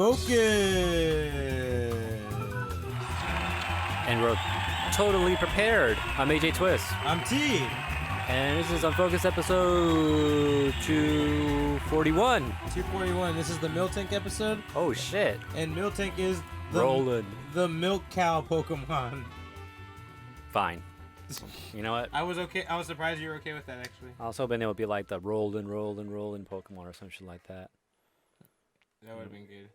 Unfocused. And we're totally prepared. I'm AJ Twist. I'm T. And this is Unfocused episode 241. 241. This is the Milk Tank episode. Oh, shit. And Milk Tank is the milk cow Pokemon. Fine. You know what? I was okay. I was surprised you were okay with that, actually. I was hoping it would be like the rolling Pokemon or some shit like that. That would have been good.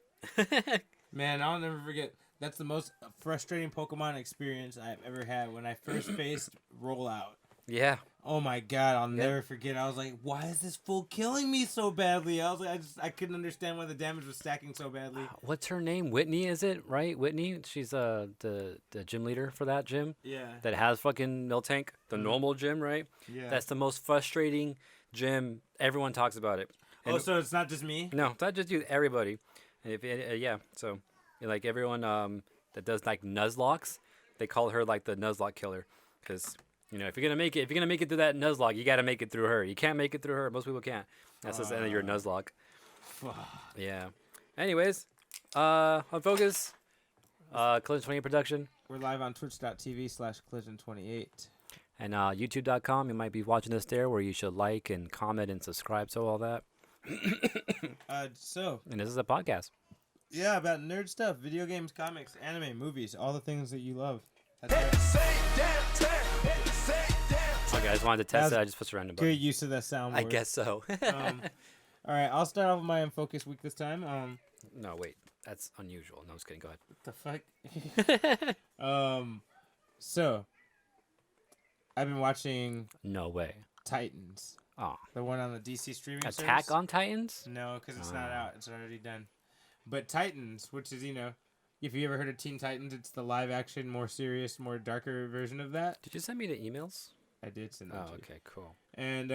Man, I'll never forget. That's the most frustrating Pokemon experience I've ever had when I first faced Rollout. Yeah. Oh my god, I'll never forget. I was like, why is this fool killing me so badly? I was like, I couldn't understand why the damage was stacking so badly. What's her name? Whitney, is it? Right? Whitney? She's the gym leader for that gym. Yeah. That has fucking Miltank, the normal gym, right? Yeah. That's the most frustrating gym. Everyone talks about it. And so it's not just me? No, it's not just you. Everybody. And if yeah, so like everyone that does like Nuzlocks, they call her like the Nuzlocke killer, because you know if you're gonna make it through that Nuzlocke, you gotta make it through her. You can't make it through her. Most people can't. That's just the end of your Nuzlocke. Yeah. Anyways, Unfocused, Collision 28 production. We're live on twitch.tv/collision28. And youtube.com. You might be watching this there, where you should like and comment and subscribe, so all that. And this is a podcast. Yeah, about nerd stuff, video games, comics, anime, movies, all the things that you love. That's Okay, I just wanted to test it. I just pushed a random button. Good use of that soundboard. I guess so. All right, I'll start off with my Unfocused week this time. No, wait. That's unusual. No, I was kidding. Go ahead. What the fuck? So, I've been watching... No way. Titans. Oh. The one on the DC streaming service. Attack on Titans? No, because it's not out. It's already done. But Titans, which is, if you ever heard of Teen Titans, it's the live-action, more serious, more darker version of that. Did you send me the emails? I did send them to you. Okay, cool. And,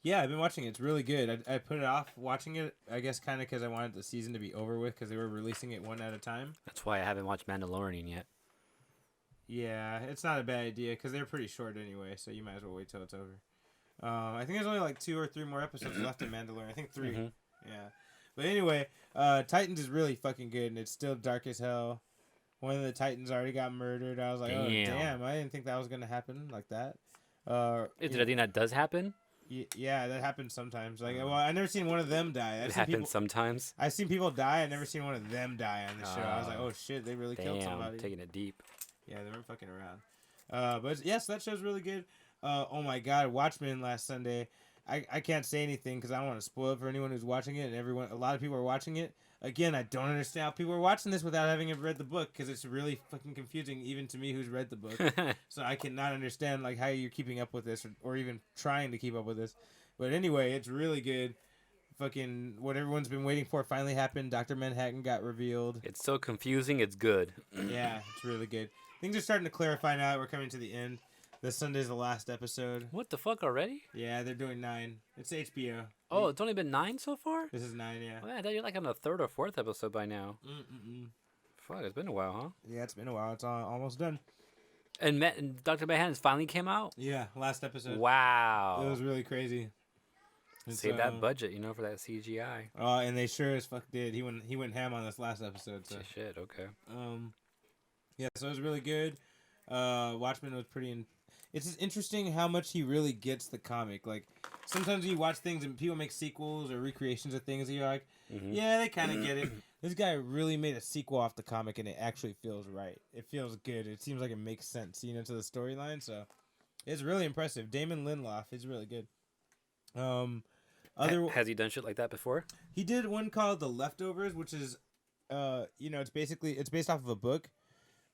yeah, I've been watching it. It's really good. I put it off watching it, I guess, kind of because I wanted the season to be over with, because they were releasing it one at a time. That's why I haven't watched Mandalorian yet. Yeah, it's not a bad idea, because they're pretty short anyway, so you might as well wait till it's over. I think there's only like 2 or 3 more episodes left in Mandalorian. I think 3. Mm-hmm. Yeah. But anyway, Titans is really fucking good, and it's still dark as hell. One of the Titans already got murdered. I was like, oh, damn. I didn't think that was going to happen like that. Is it a thing that does happen? Yeah, that happens sometimes. Like, well, I've never seen one of them die. It happens sometimes? I've seen people die. I've never seen one of them die on the show. I was like, oh, shit, they really killed somebody. Taking it deep. Yeah, they weren't fucking around. But, yes, that show's really good. Oh, my God, Watchmen last Sunday. I can't say anything because I don't want to spoil it for anyone who's watching it, and a lot of people are watching it. Again, I don't understand how people are watching this without having read the book, because it's really fucking confusing, even to me who's read the book. So I cannot understand like how you're keeping up with this, or even trying to keep up with this. But anyway, it's really good. Fucking what everyone's been waiting for finally happened. Dr. Manhattan got revealed. It's so confusing, it's good. Yeah, it's really good. Things are starting to clarify now that we're coming to the end. This Sunday's the last episode. What the fuck, already? Yeah, they're doing 9. It's HBO. Oh, it's only been 9 so far? This is 9, yeah. Well, I thought you're like on the 3rd or 4th episode by now. Fuck, it's been a while, huh? Yeah, it's been a while. It's almost done. And Dr. Manhattan finally came out? Yeah, last episode. Wow. It was really crazy. Save that budget, for that CGI. And they sure as fuck did. He went ham on this last episode. So. Shit, okay. Yeah, so it was really good. Watchmen was pretty... It's just interesting how much he really gets the comic. Like, sometimes you watch things and people make sequels or recreations of things and you're like, yeah, they kind of get it. This guy really made a sequel off the comic and it actually feels right. It feels good. It seems like it makes sense, to the storyline. So, it's really impressive. Damon Lindelof is really good. Has he done shit like that before? He did one called The Leftovers, which is, it's based off of a book.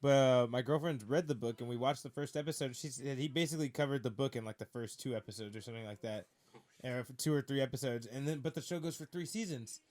But my girlfriend read the book, and we watched the first episode. She said he basically covered the book in like the first 2 episodes or something like that, or 2 or 3 episodes, but the show goes for 3 seasons.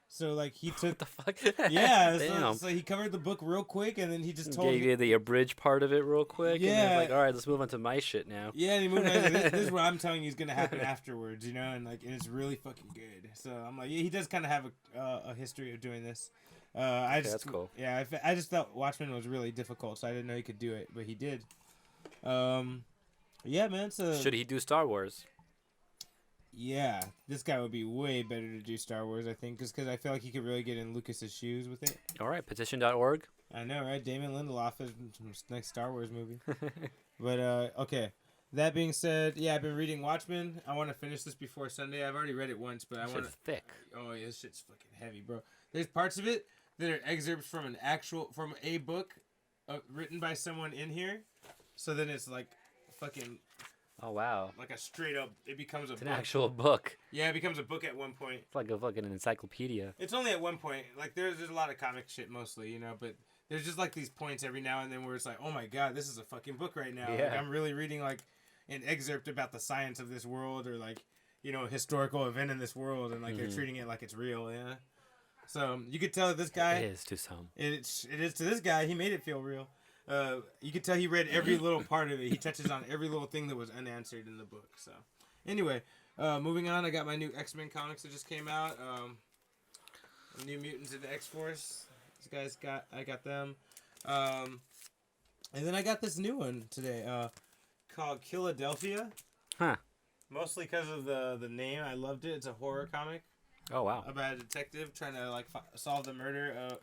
So like he took what the fuck? Yeah, so he covered the book real quick, and then he just gave you the abridged part of it real quick. Yeah, and then like, all right, let's move on to my shit now. Yeah, and he moved on to this is what I'm telling you is gonna happen afterwards, and it's really fucking good. So I'm like, yeah, he does kind of have a history of doing this. That's cool. Yeah, I just thought Watchmen was really difficult, so I didn't know he could do it, but he did. Yeah, man. So should he do Star Wars? yeah, this guy would be way better to do Star Wars, I think, because I feel like he could really get in Lucas's shoes with it. All right, petition.org. I know, right? Damon Lindelof is next Star Wars movie. But okay. That being said, yeah, I've been reading Watchmen. I want to finish this before Sunday. I've already read it once, but I want to. It's thick. Oh, yeah, this shit's fucking heavy, bro. There's parts of it that are excerpts from a book written by someone in here. So then it's like fucking. Oh wow. Like a straight up, it becomes It's an actual book. Yeah, it becomes a book at one point. It's like a fucking encyclopedia. It's only at one point. Like there's a lot of comic shit mostly, you know, but there's just like these points every now and then where it's like, oh my god, this is a fucking book right now. Yeah. Like, I'm really reading like an excerpt about the science of this world or like, you know, a historical event in this world, and like they're treating it like it's real, yeah. So you could tell that this guy It is to some. It is to this guy. He made it feel real. You could tell he read every little part of it. He touches on every little thing that was unanswered in the book. So, anyway, moving on. I got my new X-Men comics that just came out. New Mutants of the X-Force. These guys I got them. And then I got this new one today. Called Philadelphia. Huh. Mostly because of the name. I loved it. It's a horror comic. Oh wow. About a detective trying to like solve the murder.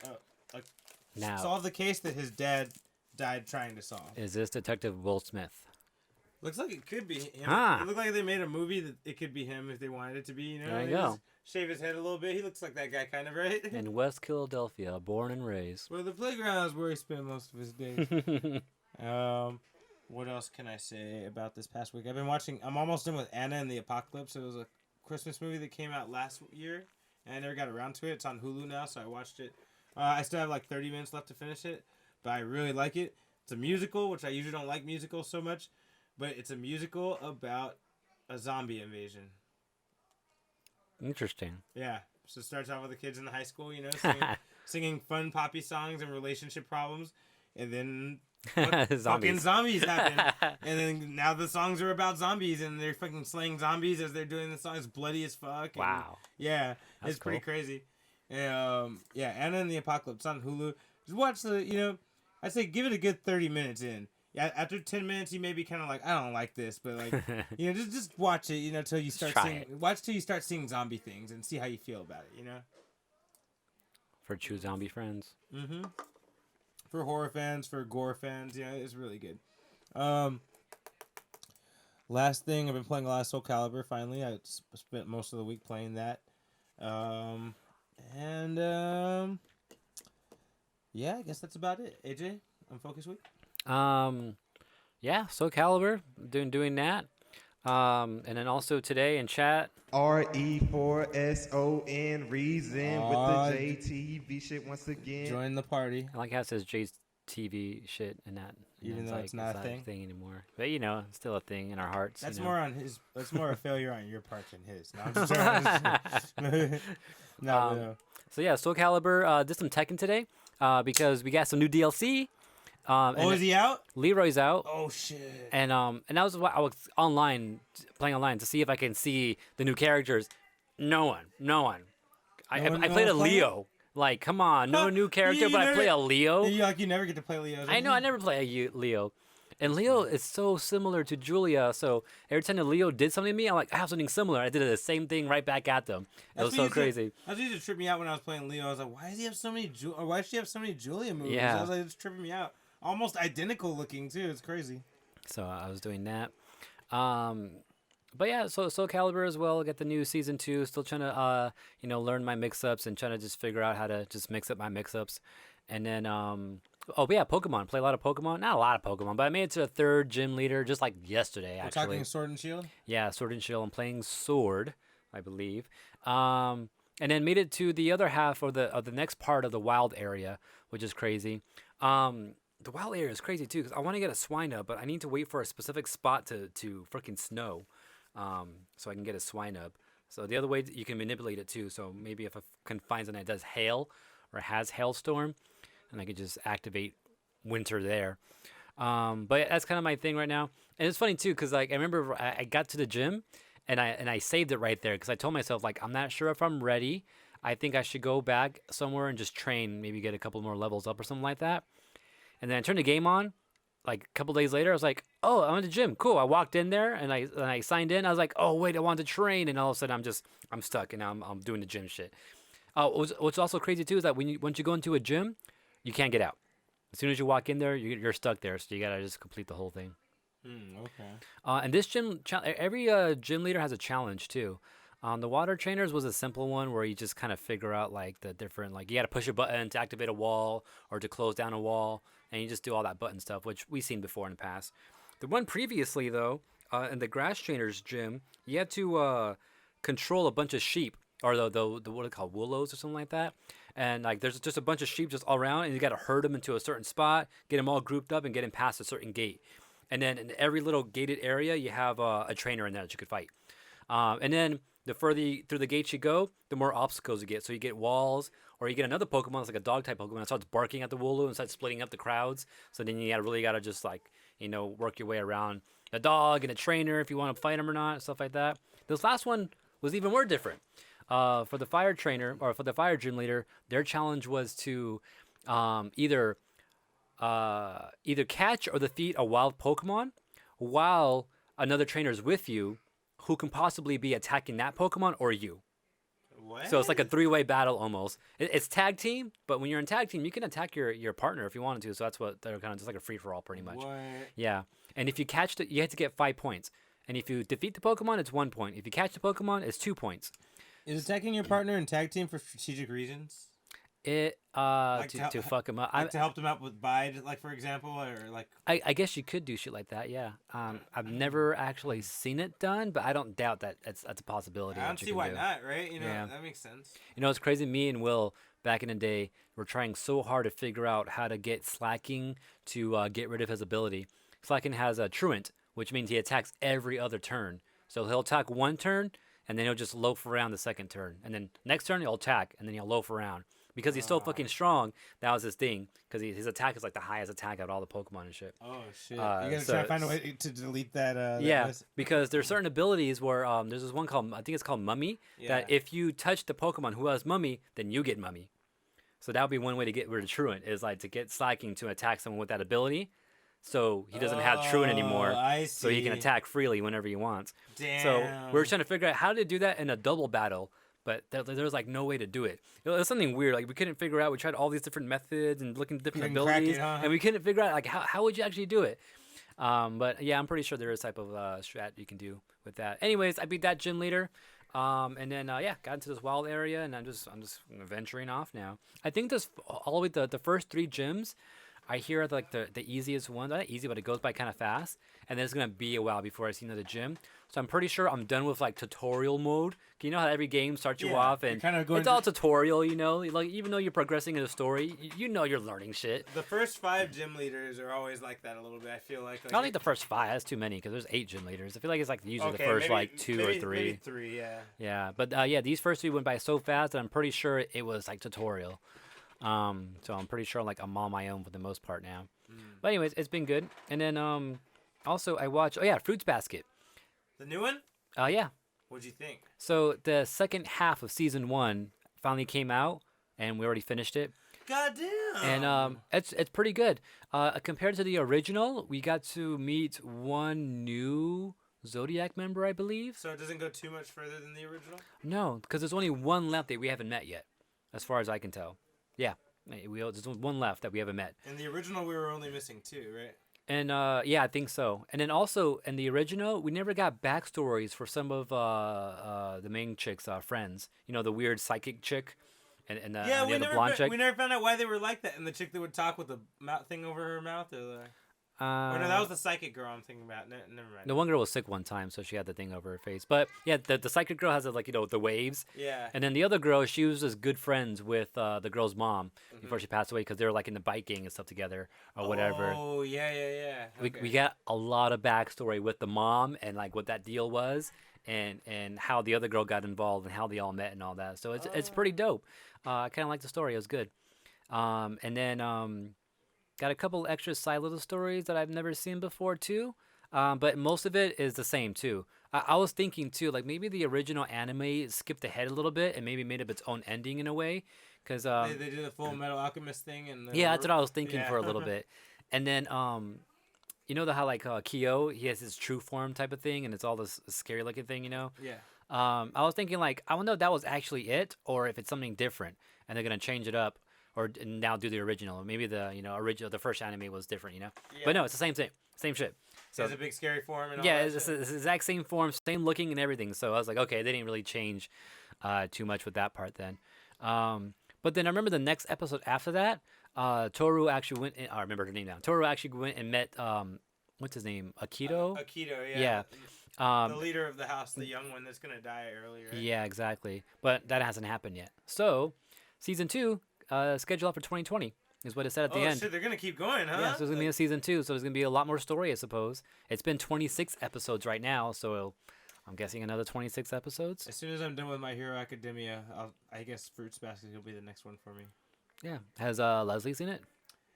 Now, solve the case that his dad died trying to solve. is this Detective Will Smith? Looks like it could be him. Ah. It looked like they made a movie that it could be him if they wanted it to be. You know, There you They go. just shave his head a little bit. He looks like that guy, kind of, right? In West Philadelphia, born and raised. Well, the playground is where he spent most of his days. What else can I say about this past week? I'm almost done with Anna and the Apocalypse. It was a Christmas movie that came out last year, and I never got around to it. It's on Hulu now, so I watched it. I still have like 30 minutes left to finish it, but I really like it. It's a musical, which I usually don't like musicals so much, but it's a musical about a zombie invasion. Interesting. Yeah, so it starts off with the kids in the high school, you know, singing fun poppy songs and relationship problems, and then fucking zombies happen. And then now the songs are about zombies, and they're fucking slaying zombies as they're doing the song. It's bloody as fuck. Wow. Yeah, That's it's pretty cool. crazy. Yeah, Anna and the Apocalypse on Hulu. Just watch I'd say give it a good 30 minutes in. Yeah, after 10 minutes, you may be kind of like, I don't like this, but like, just watch it, till you start till you start seeing zombie things and see how you feel about it, For true zombie friends. Mm-hmm. For horror fans, for gore fans, it's really good. Last thing, I've been playing a lot of Soul Calibur. Finally, I spent most of the week playing that. Yeah, I guess that's about it. AJ, Unfocused week. Yeah, Soul Calibur, doing that. And then also today in chat, RE4SON reason with the JTV shit once again. Join the party. I like how it says Jay's TV shit and that. Even though it's not a thing anymore. But it's still a thing in our hearts. That's more on his. That's more a failure on your part than his. No, I'm just joking. No. So yeah, Soul Calibur did some Tekken today because we got some new DLC. Is he out? Leroy's out. Oh shit. And that was what I was playing online to see if I can see the new characters. No one. I played a Leo. Like, come on, no new character, but I play a Leo. You never get to play Leo. I know, I never play a Leo. And Leo is so similar to Julia, so every time the Leo did something to me, I'm like, I have something similar. I did the same thing right back at them. It was so crazy. That used to trip me out when I was playing Leo. I was like, why does he have so many why does she have so many Julia moves? Yeah. I was like, it's tripping me out. Almost identical looking too. It's crazy. So I was doing that. But yeah, so Soul Calibur as well. Got the new season 2. Still trying to learn my mix-ups and trying to just figure out how to just mix up my mix-ups. And then Pokemon. Play a lot of Pokemon. Not a lot of Pokemon, but I made it to a 3rd gym leader just like yesterday. We're actually talking Sword and Shield. Yeah, Sword and Shield. I'm playing Sword, I believe. And then made it to the other half of the next part of the wild area, which is crazy. The wild area is crazy too because I want to get a Swinub, but I need to wait for a specific spot to freaking snow, so I can get a Swinub. So the other way you can manipulate it too. So maybe if I can find something that does hail or has hailstorm, and I could just activate winter there. But that's kind of my thing right now. And it's funny too because like I remember I got to the gym and I saved it right there because I told myself like I'm not sure if I'm ready. I think I should go back somewhere and just train, maybe get a couple more levels up or something like that. And then I turned the game on, like a couple days later, I was like, oh, I'm at the gym. Cool. I walked in there and I signed in. I was like, oh wait, I want to train, and all of a sudden I'm stuck and I'm doing the gym shit. What's also crazy too is that once you go into a gym, you can't get out. As soon as you walk in there, you're stuck there. So you gotta just complete the whole thing. Okay. And this every gym leader has a challenge too. The water trainers was a simple one where you just kind of figure out like the different, like you got to push a button to activate a wall or to close down a wall, and you just do all that button stuff, which we've seen before in the past. The one previously though, in the grass trainers gym, you had to control a bunch of sheep, or the what are they called, willows or something like that. And like there's just a bunch of sheep just all around, and you got to herd them into a certain spot, get them all grouped up, and get them past a certain gate. And then in every little gated area, you have a trainer in there that you could fight. And then the further through the gates you go, the more obstacles you get. So you get walls, or you get another Pokemon that's like a dog type Pokemon that starts barking at the Wooloo and starts splitting up the crowds. So then you really gotta just like, work your way around the dog and a trainer if you want to fight him or not, stuff like that. This last one was even more different. For the fire trainer, or for the fire gym leader, their challenge was to either catch or defeat a wild Pokemon while another trainer is with you, who can possibly be attacking that Pokemon or you. What? So it's like a 3-way battle almost. It's tag team, but when you're in tag team, you can attack your partner if you wanted to. So that's what they're kind of just like a free for all, pretty much. What? Yeah, and if you catch you have to get 5 points, and if you defeat the Pokemon, it's 1 point. If you catch the Pokemon, it's 2 points. Is attacking your partner in tag team for strategic reasons? To fuck him up. Like to help them out with bide, like for example, or like. I guess you could do shit like that. Yeah. I've never actually seen it done, but I don't doubt that that's a possibility. I don't see why not, right? Yeah. That makes sense. It's crazy. Me and Will back in the day were trying so hard to figure out how to get Slacking to get rid of his ability. Slacking has a Truant, which means he attacks every other turn. So he'll attack one turn, and then he'll just loaf around the second turn, and then next turn he'll attack, and then he'll loaf around. Because he's so fucking strong, that was his thing. Because his attack is like the highest attack out of all the Pokemon and shit. Oh shit! You gotta try to find a way to delete that. Yeah, list. because there's certain abilities where there's this one called, I think it's called Mummy. Yeah. That if you touch the Pokemon who has Mummy, then you get Mummy. So that would be one way to get rid of Truant, is like to get Slacking to attack someone with that ability, so he doesn't have Truant anymore. I see. So he can attack freely whenever he wants. Damn. So we were trying to figure out how to do that in a double battle. But there was like no way to do it. It was something weird. Like we couldn't figure out. We tried all these different methods and looking at different abilities, and we couldn't figure out like how would you actually do it. But yeah, I'm pretty sure there is a type of strat you can do with that. Anyways, I beat that gym leader, and then got into this wild area, and I'm just venturing off now. I think this all the way the first 3 gyms, I hear like the easiest one. Not easy, but it goes by kind of fast, and then it's gonna be a while before I see another gym. So I'm pretty sure I'm done with like tutorial mode. You know how every game starts you off and it's all tutorial, like even though you're progressing in the story, you're learning shit. The first 5 gym leaders are always like that a little bit. I feel like. I don't think the first 5. That's too many because there's 8 gym leaders. I feel like it's like usually the first maybe, like 2 or 3. Maybe 3, yeah. Yeah, but these first 3 went by so fast that I'm pretty sure it was like tutorial. So I'm pretty sure like I'm on my own for the most part now. But anyways, it's been good. And then also I watched Fruits Basket. The new one? Yeah. What'd you think? So the second half of season 1 finally came out, and we already finished it. Goddamn. And it's pretty good. Compared to the original, we got to meet one new Zodiac member, I believe. So it doesn't go too much further than the original? No, because there's only one left that we haven't met yet, as far as I can tell. Yeah, there's one left that we haven't met. In the original, we were only missing 2, right? And I think so. And then also in the original, we never got backstories for some of the main chick's friends. The weird psychic chick, and the other blonde chick. We never found out why they were like that. And the chick that would talk with the mouth thing over her mouth, or no, that was the psychic girl I'm thinking about. Never mind. The one girl was sick one time, so she had the thing over her face. But yeah, the psychic girl has the waves. Yeah. And then the other girl, she was just good friends with the girl's mom before she passed away, because they were like in the bike gang and stuff together or whatever. Oh yeah. Okay. We got a lot of backstory with the mom and like what that deal was, and how the other girl got involved and how they all met and all that. So it's pretty dope. I kind of like the story. It was good. And then got a couple extra side little stories that I've never seen before too. But most of it is the same too. I was thinking too, like maybe the original anime skipped ahead a little bit and maybe made up its own ending in a way, because they did the Full Metal Alchemist thing, and that's what I was thinking for a little bit. And then you know how like Kyo, he has his true form type of thing, and it's all this scary looking thing, you know. Yeah. I was thinking like I don't know if that was actually it or if it's something different, and they're gonna change it up or now do the original. Maybe the original, the first anime was different, you know. Yeah. But no, it's the same thing, same shit. So it's a big scary form and all yeah, that it's shit? the exact same form, same looking and everything. So I was like, okay, they didn't really change too much with that part then. But then I remember the next episode after that, Toru actually went. I remember her name now. Toru actually went and met what's his name, Akito. Akito, yeah. Yeah. The leader of the house, the young one that's gonna die early, right? Yeah, exactly. But that hasn't happened yet. So season 2, scheduled out for 2020 is what it said at the end. Shit, they're gonna keep going, huh? Yeah, so there's gonna be a season 2. So there's gonna be a lot more story, I suppose. It's been 26 episodes right now, so I'm guessing another 26 episodes. As soon as I'm done with My Hero Academia, I guess Fruits Basket will be the next one for me. Yeah. Has Leslie seen it?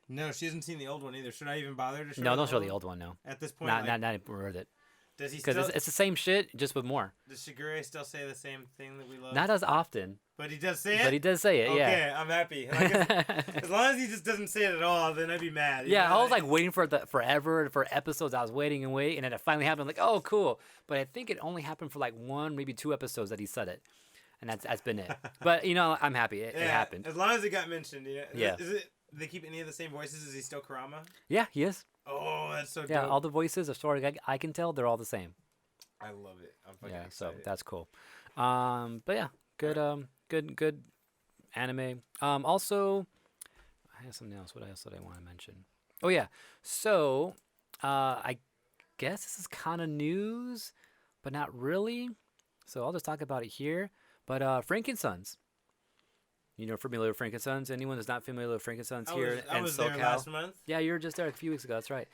No, she hasn't seen the old one either. Should I even bother to show? No, don't show the old one. No. At this point, Not worth it. does he Because still? it's the same shit, just with more. Does Shigure still say the same thing that we love? Not as often, But he does say it. but he does say it. Okay, Yeah. I'm happy. Like, as long as he just doesn't say it at all, then I'd be mad. you Yeah, know? I was like waiting for forever for episodes. I was waiting and waiting, and then it finally happened. Like, oh, cool. But I think it only happened for like 1, maybe 2 episodes that he said it, and that's been it. But I'm happy it happened. As long as it got mentioned, yeah. Yeah. Is it? Do they keep any of the same voices? Is he still Kurama? Yeah, he is. Oh, that's so Yeah, dope. all the voices, as far as I can tell, they're all the same. I love it. I'm fucking Yeah, so excited. that's cool. But yeah, good anime. Also, I have something else. What else did I want to mention? Oh yeah, so I guess this is kind of news, but not really. So I'll just talk about it here. But Frankensons. Familiar with Frankensons? Anyone that's not familiar with Frankensons here I in was SoCal? there last month. Yeah, you were just there a few weeks ago. That's right.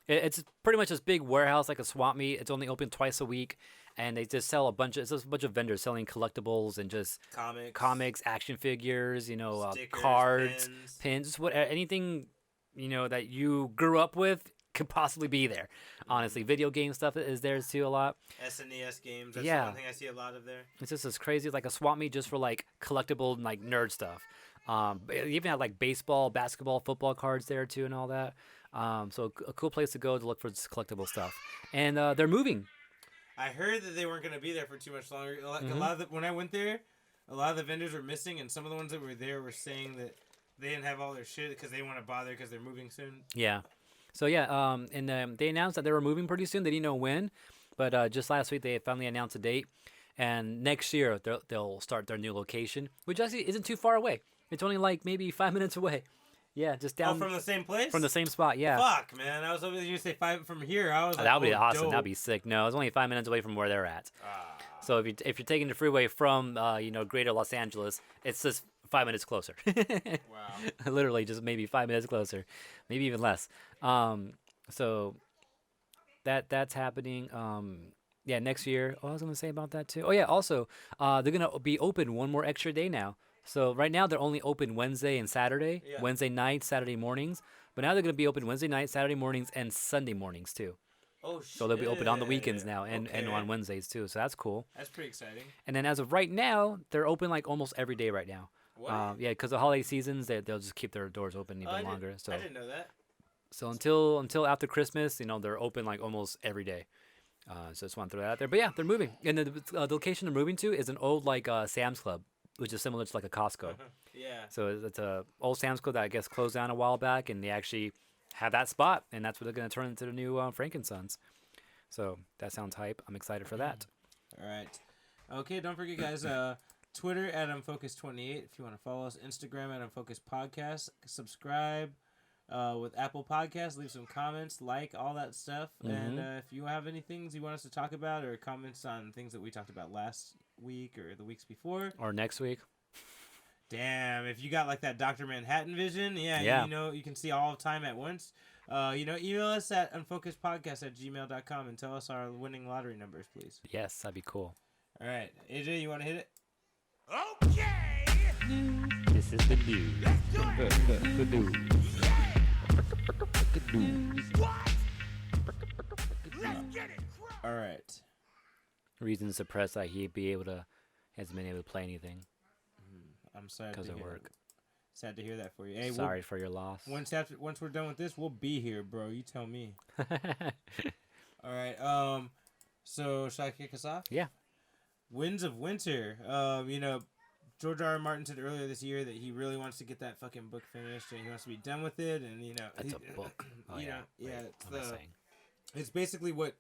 It's pretty much this big warehouse, like a swap meet. It's only open twice a week, and they just sell it's just a bunch of vendors selling collectibles and just comics, action figures, Stickers, cards, pins. pins, anything that you grew up with could possibly be there. Honestly, video game stuff is there too a lot. SNES games. That's Yeah. one thing I see a lot of there. It's just as crazy as like a swap meet just for like collectible and like nerd stuff. They even have like baseball, basketball, football cards there too and all that. So a cool place to go to look for this collectible stuff. And they're moving. I heard that they weren't going to be there for too much longer. A Mm-hmm. lot of when I went there, a lot of the vendors were missing, and some of the ones that were there were saying that they didn't have all their shit because they want to bother because they're moving soon. Yeah. So yeah, and they announced that they were moving pretty soon. They didn't know when, but just last week they finally announced a date. And next year they'll start their new location, which actually isn't too far away. It's only like maybe 5 minutes away. Yeah, just down from the same place? from the same spot. Yeah. Fuck, man. I was hoping you say 5 from here. I was like, That would be oh, awesome. dope. That'd be sick. No, it's only 5 minutes away from where they're at. Ah. So if you're taking the freeway from Greater Los Angeles, it's just 5 minutes closer. Wow. Literally, just maybe 5 minutes closer, maybe even less. So that's happening. Yeah, next year. Oh, I was gonna say about that too. Oh yeah, also they're gonna be open one more extra day now. So right now they're only open Wednesday and Saturday, Yeah. Wednesday night, Saturday mornings. But now they're gonna be open Wednesday night, Saturday mornings, and Sunday mornings too. Oh, shit. So they'll be open on the weekends now and Okay. on Wednesdays too. So that's cool. That's pretty exciting. And then as of right now, they're open like almost every day right now. What? Yeah, because the holiday seasons, they'll just keep their doors open even I longer. So I didn't know that. so until after Christmas, they're open like almost every day. So just want to throw that out there. But yeah, they're moving, and the location they're moving to is an old like Sam's Club, which is similar to like a Costco. Yeah. So it's a old Sam's Club that I guess closed down a while back, and they actually have that spot, and that's what they're gonna turn into the new Frankensons. So that sounds hype. I'm excited for that. All right. Okay, don't forget, guys. Twitter at Unfocused28 if you want to follow us. Instagram at Unfocused Podcast. Subscribe with Apple Podcasts. Leave some comments, like all that stuff. And if you have any things you want us to talk about or comments on things that we talked about last week or the weeks before. Or next week. Damn, if you got like that Dr. Manhattan vision, Yeah. you can see all of time at once. Email us at unfocusedpodcast@gmail.com and tell us our winning lottery numbers, please. Yes, that'd be cool. All right, AJ, you want to hit it? Okay. This is the news. The news. What? Let's get it. All right. Reasons suppressed that he'd be able to hasn't been able to play anything I'm sorry because to of hear work. Sad to hear that for you. Hey, Sorry for your loss. Once we're done with this, we'll be here, bro. You tell me. All right. So should I kick us off? Yeah. Winds of Winter. George R. R. Martin said earlier this year that he really wants to get that fucking book finished and he wants to be done with it. And That's a book. Oh, yeah. Wait, It's basically what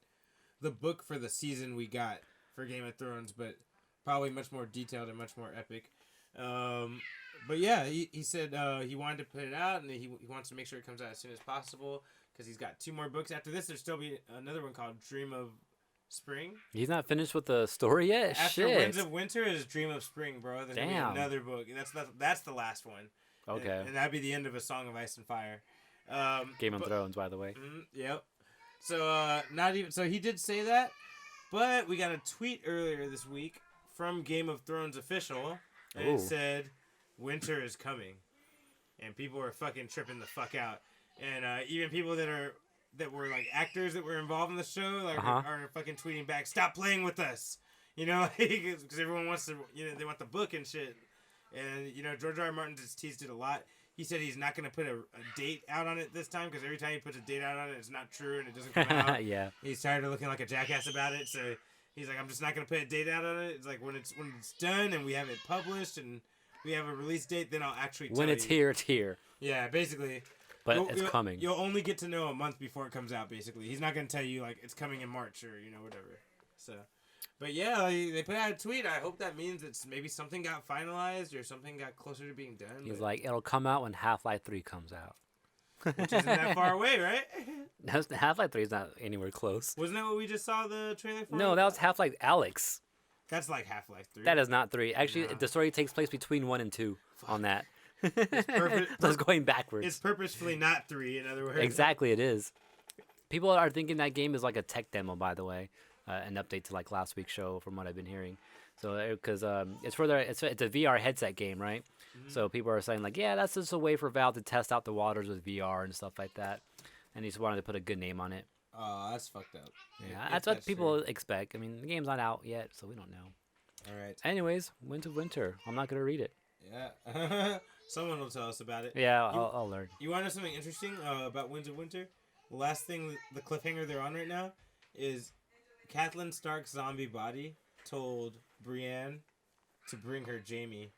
the book for the season we got for Game of Thrones, but probably much more detailed and much more epic. But yeah, he said he wanted to put it out, and he wants to make sure it comes out as soon as possible because he's got 2 more books. After this, there'll still be another one called Dream of Spring. He's not finished with the story yet? After Shit. Winds of Winter is Dream of Spring, bro. There's gonna be another book. That's the last one. Okay. And that'd be the end of A Song of Ice and Fire. Game of Thrones, by the way. Yep. So So he did say that, but we got a tweet earlier this week from Game of Thrones official, and it said, "Winter is coming," and people were fucking tripping the fuck out, and even people that were like actors that were involved in the show are fucking tweeting back, "Stop playing with us," because everyone wants to, they want the book and shit, and George R. R. Martin just teased it a lot. He said he's not going to put a date out on it this time because every time he puts a date out on it, it's not true and it doesn't come out. Yeah. He's tired of looking like a jackass about it, so he's like, I'm just not going to put a date out on it. It's like when it's done and we have it published and we have a release date, then I'll actually tell you. When it's here, it's here. Yeah, basically. But it's coming. You'll only get to know a month before it comes out, basically. He's not going to tell you, like, it's coming in March or, whatever. So... But yeah, they put out a tweet. I hope that means it's maybe something got finalized or something got closer to being done. He's like, it'll come out when Half-Life 3 comes out. Which isn't that far away, right? Half-Life 3 is not anywhere close. Wasn't that what we just saw the trailer for? No, that was Half-Life Alyx. That's like Half-Life 3. That is not 3. Actually, the story takes place between 1 and 2 on that. It's perfect. So it's going backwards. It's purposefully not 3, in other words. Exactly, it is. People are thinking that game is like a tech demo, by the way. An update to like last week's show, from what I've been hearing. So because it's a VR headset game, right? Mm-hmm. So people are saying like, yeah, that's just a way for Valve to test out the waters with VR and stuff like that. And he just wanted to put a good name on it. Oh, that's fucked up. Yeah, that's what people expect. I mean, the game's not out yet, so we don't know. All right. Anyways, Winds of Winter. I'm not gonna read it. Yeah. Someone will tell us about it. Yeah, I'll learn. You want to know something interesting about Winds of Winter? The last thing, the cliffhanger they're on right now, is Catelyn Stark's zombie body told Brienne to bring her Jaime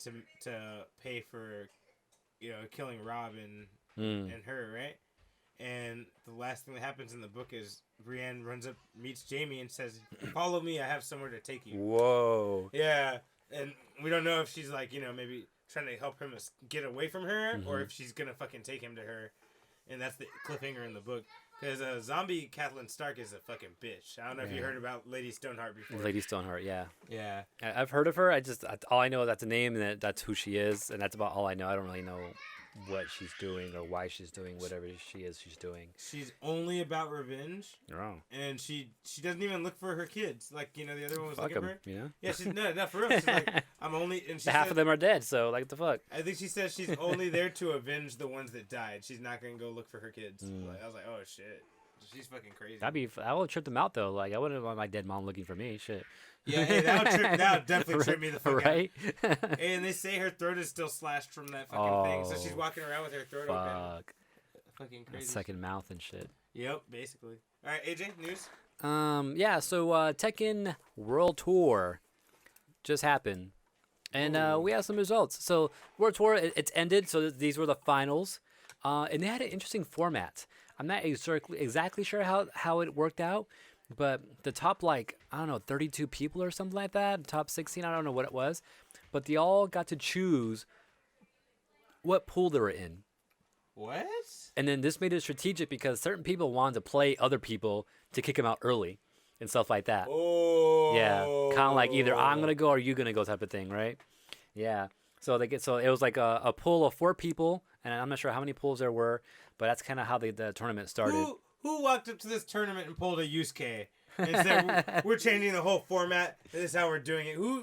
to pay for, killing Robb and her, right? And the last thing that happens in the book is Brienne runs up, meets Jaime, and says, "Follow me. I have somewhere to take you." Whoa. Yeah, and we don't know if she's like, maybe trying to help him get away from her, or if she's gonna fucking take him to her, and that's the cliffhanger in the book. Because zombie Catelyn Stark is a fucking bitch. I don't know if you heard about Lady Stoneheart before. Lady Stoneheart, yeah. Yeah. I've heard of her. All I know is that's a name and that's who she is, and that's about all I know. I don't really know what she's doing or why she's doing whatever she's doing. She's only about revenge. You're wrong. And she doesn't even look for her kids. Like, the other one was Fuck looking for them, her. Yeah, she's not for real. She's like, I'm only... And she half of them are dead, so like, what the fuck? I think she says she's only there to avenge the ones that died. She's not going to go look for her kids. Like, I was like, oh, shit. She's fucking crazy. I would trip them out though. Like I wouldn't want my dead mom looking for me. Shit. Yeah, hey, that would definitely trip me the fuck right? out. Hey, and they say her throat is still slashed from that fucking thing, so she's walking around with her throat open. Fucking crazy. Second mouth and shit. Yep, basically. All right, AJ, news. Yeah. So Tekken World Tour just happened, and we have some results. So World Tour it's ended. So these were the finals, and they had an interesting format. I'm not exactly sure how it worked out, but the top, 32 people or something like that, top 16, I don't know what it was, but they all got to choose what pool they were in. What? And then this made it strategic because certain people wanted to play other people to kick them out early and stuff like that. Oh. Yeah, kind of like either I'm going to go or you're going to go type of thing, right? Yeah. So it was like a pool of 4 people, and I'm not sure how many pools there were, but that's kind of how the tournament started. Who walked up to this tournament and pulled a Yusuke and said, we're changing the whole format, this is how we're doing it? Who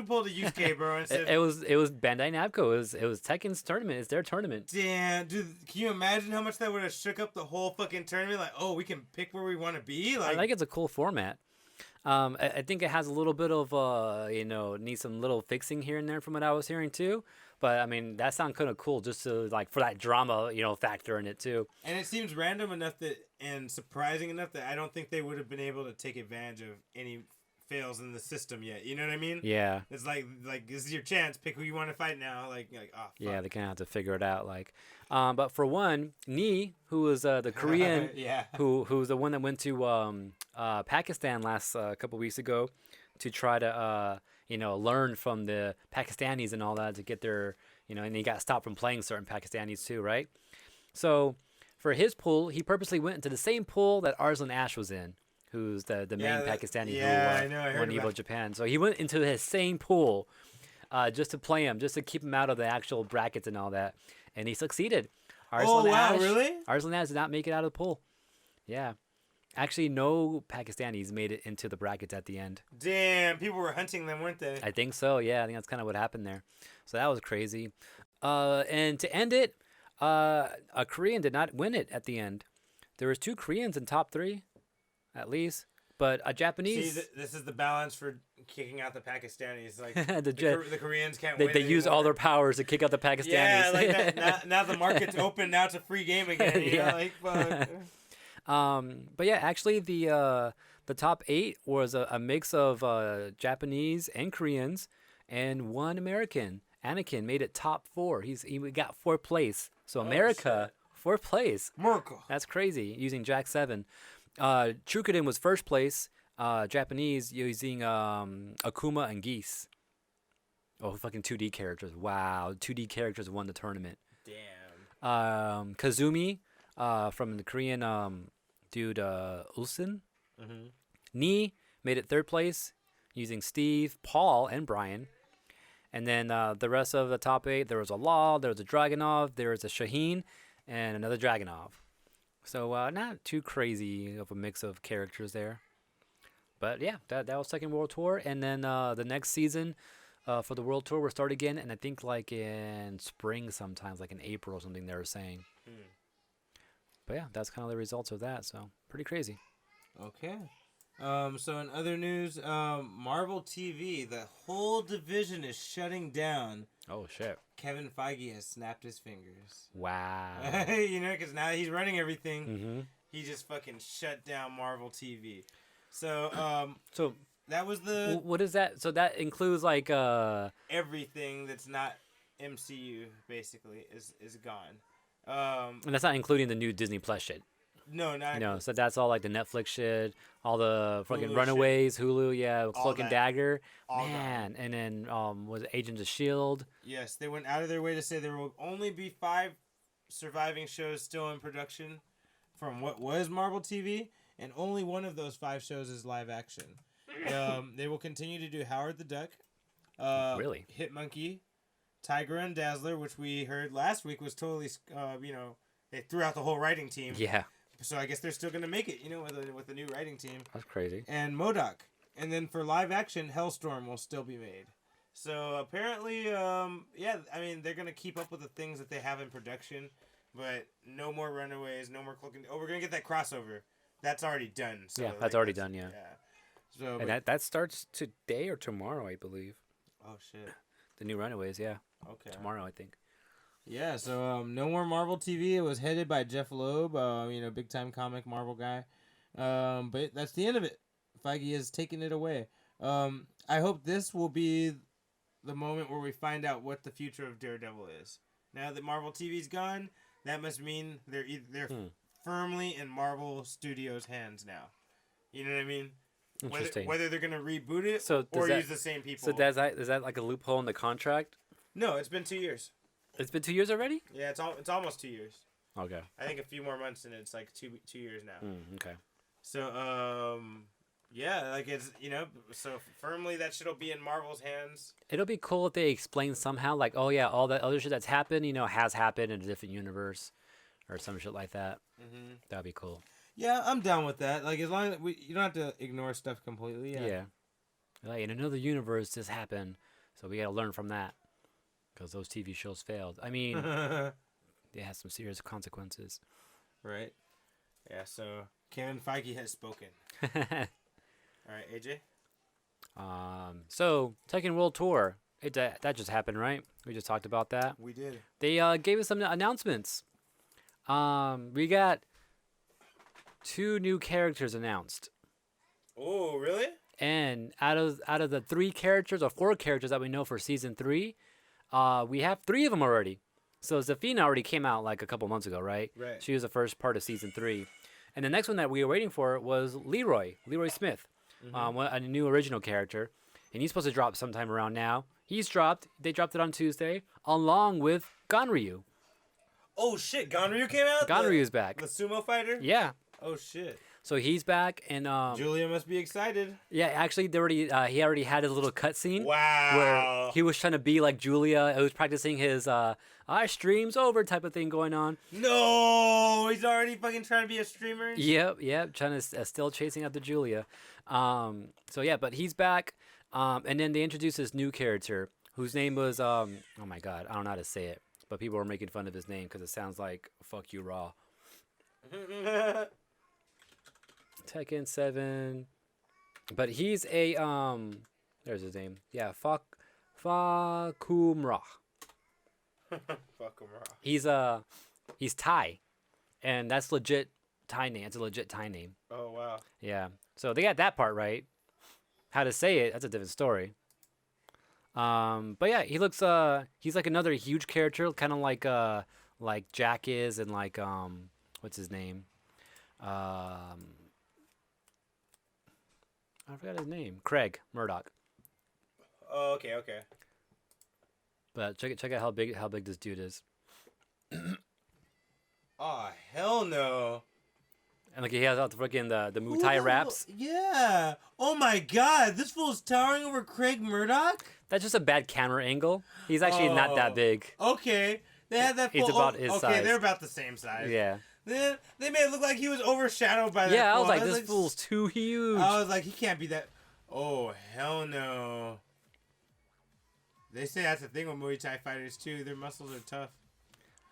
pulled a Yusuke, bro? And said, it was Bandai Namco. It was Tekken's tournament. It's their tournament. Damn, dude, can you imagine how much that would have shook up the whole fucking tournament? Like, oh, we can pick where we want to be? Like, I think it's a cool format. I think it has a little bit of needs some little fixing here and there from what I was hearing too. But I mean, that sounds kind of cool just to like for that drama, factor in it too. And it seems random enough and surprising enough that I don't think they would have been able to take advantage of any fails in the system yet. You know what I mean? Yeah. It's like this is your chance. Pick who you want to fight now. Like oh fuck. Yeah, they kind of have to figure it out. Like, but for one, Ni, who was the Korean, yeah. who's the one that went to Pakistan last couple weeks ago to try to learn from the Pakistanis and all that to get their and he got stopped from playing certain Pakistanis too, right? So for his pool, he purposely went into the same pool that Arslan Ash was in, who's the main Pakistani who won Evo Japan. So he went into his same pool just to play him, just to keep him out of the actual brackets and all that. And he succeeded. Arslan Ash, really? Arslan Ash did not make it out of the pool. Yeah. Actually, no Pakistanis made it into the brackets at the end. Damn, people were hunting them, weren't they? I think so, yeah. I think that's kind of what happened there. So that was crazy. And to end it, a Korean did not win it at the end. There was 2 Koreans in top 3, at least. But a Japanese... See, this is the balance for kicking out the Pakistanis. Like the Koreans can't win. They anymore. use all their powers to kick out the Pakistanis. Yeah, like that. Now the market's open. Now it's a free game again. You know, like fuck. But yeah, actually the top 8 was a mix of Japanese and Koreans, and 1 American. Anakin made it top 4. He got 4th place. So America, 4th place. America. That's crazy. Using Jack 7. Chukuden was 1st place. Japanese using Akuma and Geese. Oh, fucking 2D characters. Wow, 2D characters won the tournament. Damn. Kazumi from the Korean dude Ulsan. Mm-hmm. Ni made it 3rd place using Steve, Paul, and Brian. And then the rest of the top 8, there was a Law, there was a Dragunov, there was a Shaheen, and another Dragunov. So not too crazy of a mix of characters there. But yeah, that was Tekken World Tour. And then the next season for the World Tour will start again. And I think like in spring sometimes, like in April or something they were saying. But yeah, that's kind of the results of that. So pretty crazy. Okay. So in other news, Marvel TV, the whole division is shutting down. Oh, shit. Kevin Feige has snapped his fingers. Wow. Because now he's running everything. Mm-hmm. He just fucking shut down Marvel TV. So, so that was the... What is that? So that includes, like... everything that's not MCU, basically, is gone. And that's not including the new Disney Plus shit. No, not... No, so that's all, like, the Netflix shit, all the fucking Hulu Runaways, shit. Hulu, yeah, Cloak and Dagger. All Man, and then was it Agents of S.H.I.E.L.D.? Yes, they went out of their way to say there will only be 5 surviving shows still in production from what was Marvel TV, and only one of those 5 shows is live action. They will continue to do Howard the Duck, Really? Hit Monkey, Tiger and Dazzler, which we heard last week was totally, they threw out the whole writing team. Yeah. So I guess they're still gonna make it, with the new writing team. That's crazy. And MODOK, and then for live action, Hellstorm will still be made. So apparently, they're gonna keep up with the things that they have in production, but no more Runaways, no more cloaking. Oh, we're gonna get that crossover. That's already done. So yeah, that's already done. Yeah. So And that starts today or tomorrow, I believe. Oh shit. The new Runaways, yeah. Okay. Tomorrow, I think. Yeah. So no more Marvel TV. It was headed by Jeff Loeb, big time comic Marvel guy. But that's the end of it. Feige has taken it away. I hope this will be the moment where we find out what the future of Daredevil is. Now that Marvel TV's gone, that must mean they're firmly in Marvel Studios' hands now. You know what I mean? Interesting. Whether they're gonna reboot it or use the same people. So is that like a loophole in the contract? No, it's been 2 years. It's been 2 years already? Yeah, it's almost 2 years. Okay. I think a few more months and it's like 2 years now. Okay. So it's so firmly that shit'll be in Marvel's hands. It'll be cool if they explain somehow, like, oh yeah, all that other shit that's happened, has happened in a different universe, or some shit like that. Mm-hmm. That'd be cool. Yeah, I'm down with that. Like, as long as you don't have to ignore stuff completely. Yeah. Like, in another universe, this happened, so we gotta learn from that, because those TV shows failed. I mean, they had some serious consequences. Right. Yeah. So Kevin Feige has spoken. All right, AJ. So Tekken World Tour. That just happened, right? We just talked about that. We did. They gave us some announcements. We got 2 new characters announced, Oh, really? and out of the 3 characters or 4 characters that we know for season 3, we have 3 of them already. So Zafina already came out like a couple months ago, right? Right. She was the first part of season 3, and the next one that we were waiting for was Leroy Smith, a new original character, and he's supposed to drop sometime around now. He's dropped. They dropped it on Tuesday, along with Ganryu. Oh shit! Ganryu came out. Ganryu's back. The sumo fighter. Yeah. Oh shit! So he's back, and Julia must be excited. yeah, actually, he already had his little cutscene Wow. where he was trying to be like Julia. He was practicing his "I stream's over" type of thing going on. No, he's already fucking trying to be a streamer. Yep, trying to still chasing after Julia. So yeah, but he's back, and then they introduced this new character whose name was oh my god, I don't know how to say it, but people were making fun of his name because it sounds like "fuck you raw." Tekken 7, but he's a there's his name. Yeah, Fakumra. Fuck him raw. He's Thai, and that's legit Thai name. It's a legit Thai name. Oh wow. Yeah. So they got that part right. How to say it, that's a different story. But yeah, he looks he's like another huge character, kind of like Jack is, and like what's his name? I forgot his name. Craig Murdoch. Oh, okay. But check out how big this dude is. Oh hell no. And like he has out the freaking the Muay Thai wraps. Yeah. Oh my god, this fool's towering over Craig Murdoch. That's just a bad camera angle. He's actually not that big. Okay. They had that. He's fool- about his okay, size. they're about the same size. Yeah. They made it look like he was overshadowed by that. Yeah, I fool. was like, this fool's too huge. I was like, he can't be that. Oh hell no. They say that's the thing with Muay Thai fighters too. Their muscles are tough.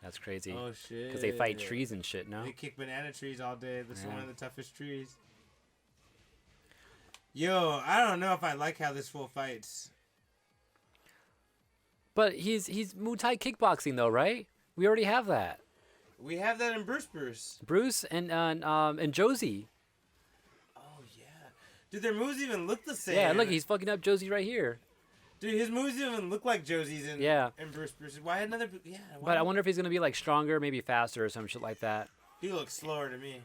That's crazy. Oh shit. Because they fight trees and shit, no? They kick banana trees all day. That's Yeah. one of the toughest trees. Yo, I don't know if I like how this fool fights. But he's Muay Thai kickboxing though, right? We already have that. We have that in Bruce. Bruce and Josie. Oh yeah. Dude, their moves even look the same. Yeah, look, he's fucking up Josie right here. Dude, his moves even look like Josie's in Yeah. in Bruce. Why another? Yeah. Why? But I wonder if he's gonna be like stronger, maybe faster or some shit like that. He looks slower to me.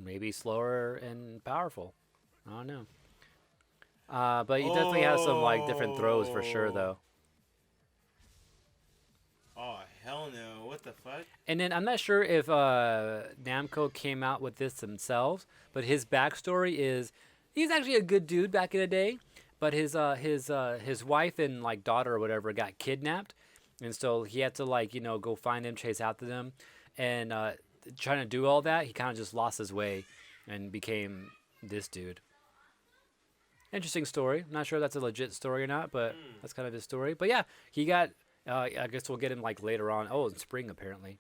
Maybe slower and powerful. I don't know. But he definitely has some like different throws for sure though. Oh hell no! What the fuck? And then I'm not sure if Namco came out with this themselves, but his backstory is he's actually a good dude back in the day, but his wife and like daughter or whatever got kidnapped, and so he had to like go find them, chase after them, and trying to do all that, he kind of just lost his way and became this dude. Interesting story. I'm not sure if that's a legit story or not, but that's kind of his story. But yeah, he got. I guess we'll get him like later on. Oh, in spring apparently.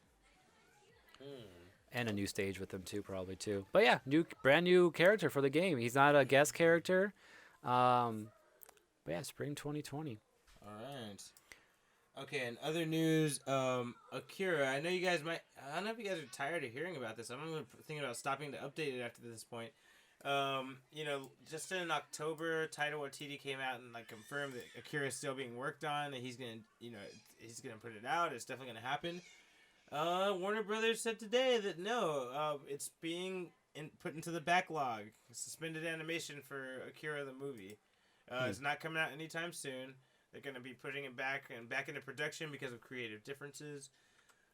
And a new stage with him too, probably too. But yeah, brand new character for the game. He's not a guest character. But yeah, spring 2020. All right. Okay, and other news, Akira. I know you guys might. I don't know if you guys are tired of hearing about this. I'm thinking about stopping to update it after this point. Just in October, Taika Waititi came out and like confirmed that Akira is still being worked on, and he's gonna put it out. It's definitely gonna happen. Warner Brothers said today that no, it's being put into the backlog, suspended animation for Akira the movie. It's not coming out anytime soon. They're gonna be putting it back into production because of creative differences.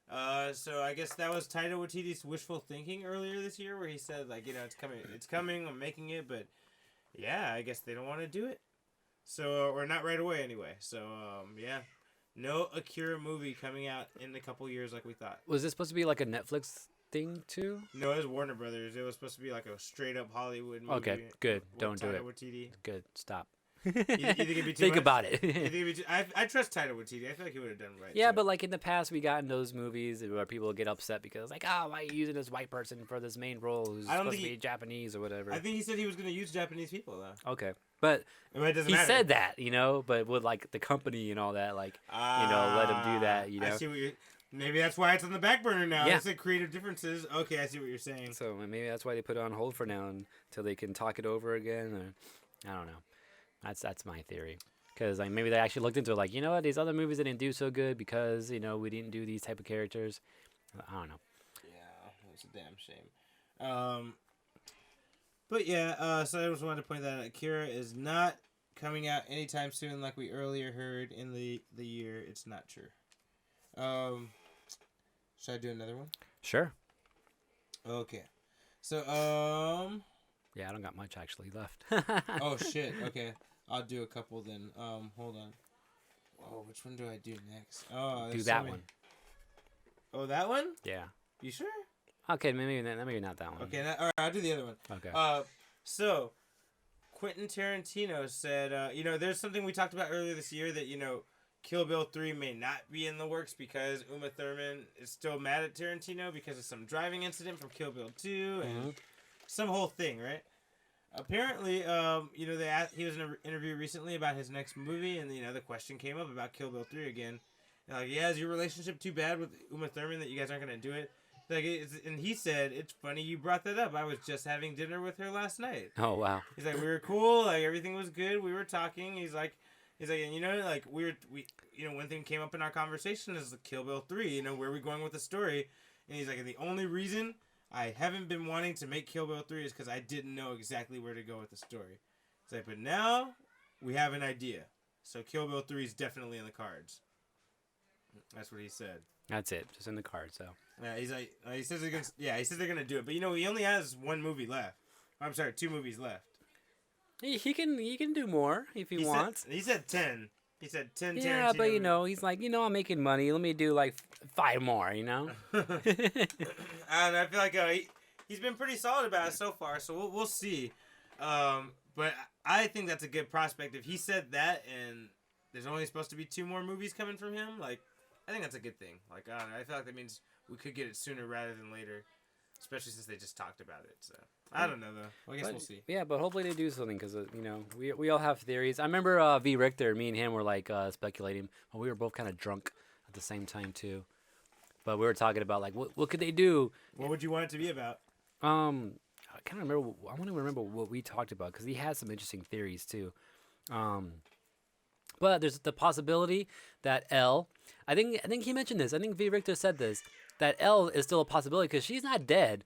So I guess that was Taika Waititi's wishful thinking earlier this year, where he said like, it's coming, I'm making it, but yeah, I guess they don't want to do it. So, or not right away anyway. So, yeah, no Akira movie coming out in a couple years like we thought. Was this supposed to be like a Netflix thing too? No, it was Warner Brothers. It was supposed to be like a straight up Hollywood movie. Okay, good. with Don't do Taika it. Waititi. Good. Stop. You think it'd be too Think much? about it. You think it'd be I trust Taika Waititi. I feel like he would have done right. Yeah, too. but like in the past, we got in those movies where people get upset because like, oh, why are you using this white person for this main role who's I don't supposed to think be Japanese or whatever? I think he said he was going to use Japanese people though. Okay, but I mean, it doesn't he matter. said that, but with like the company and all that, like let him do that, I see what you're. Maybe that's why it's on the back burner now. Yeah. It's like creative differences. Okay, I see what you're saying. So maybe that's why they put it on hold for now until they can talk it over again. Or, I don't know. That's my theory. Because like maybe they actually looked into it, like, you know what, these other movies didn't do so good because we didn't do these type of characters. I don't know. Yeah, it's a damn shame. But yeah, so I just wanted to point that out. Akira is not coming out anytime soon, like we earlier heard in the year. It's not true. Should I do another one? Sure. Okay. So Yeah, I don't got much actually left. oh shit. Okay, I'll do a couple then. Hold on. Oh, which one do I do next? Oh, Do there's that so many. one. Oh, that one? Yeah. You sure? Okay, maybe not that one. Okay, all right, I'll do the other one. Okay. So Quentin Tarantino said, there's something we talked about earlier this year that, Kill Bill 3 may not be in the works because Uma Thurman is still mad at Tarantino because of some driving incident from Kill Bill 2 and some whole thing, right? Apparently, he was in an interview recently about his next movie, and, the question came up about Kill Bill 3 again. And, like, yeah, is your relationship too bad with Uma Thurman that you guys aren't going to do it? And he said, it's funny you brought that up. I was just having dinner with her last night. Oh, wow. He's like, we were cool, like, everything was good, we were talking. He's like, and one thing came up in our conversation is the Kill Bill 3, where are we going with the story? And he's like, and the only reason I haven't been wanting to make Kill Bill 3 is because I didn't know exactly where to go with the story. He's like, but now we have an idea. So Kill Bill 3 is definitely in the cards. That's what he said. That's it. Just in the card, so. Yeah, he's like, he says they're gonna do it, but he only has one movie left. I'm sorry, 2 movies left. He can do more if he wants. He said 10. He said 10. Yeah, Tarantino but he's like, I'm making money. Let me do like 5 more. And I feel like he's been pretty solid about it so far. So we'll see. But I think that's a good prospect. If he said that and there's only supposed to be 2 more movies coming from him, like I think that's a good thing. Like I don't know, I feel like that means we could get it sooner rather than later, especially since they just talked about it. So I don't know though. Well, I guess we'll see. Yeah, but hopefully they do something because we all have theories. I remember V. Richter, me and him were like speculating. Well, we were both kind of drunk at the same time too, but we were talking about like what could they do? What would you want it to be about? I can't remember. I want to remember what we talked about because he had some interesting theories too. But there's the possibility that Elle. I think he mentioned this. I think V. Richter said this. That Elle is still a possibility because she's not dead.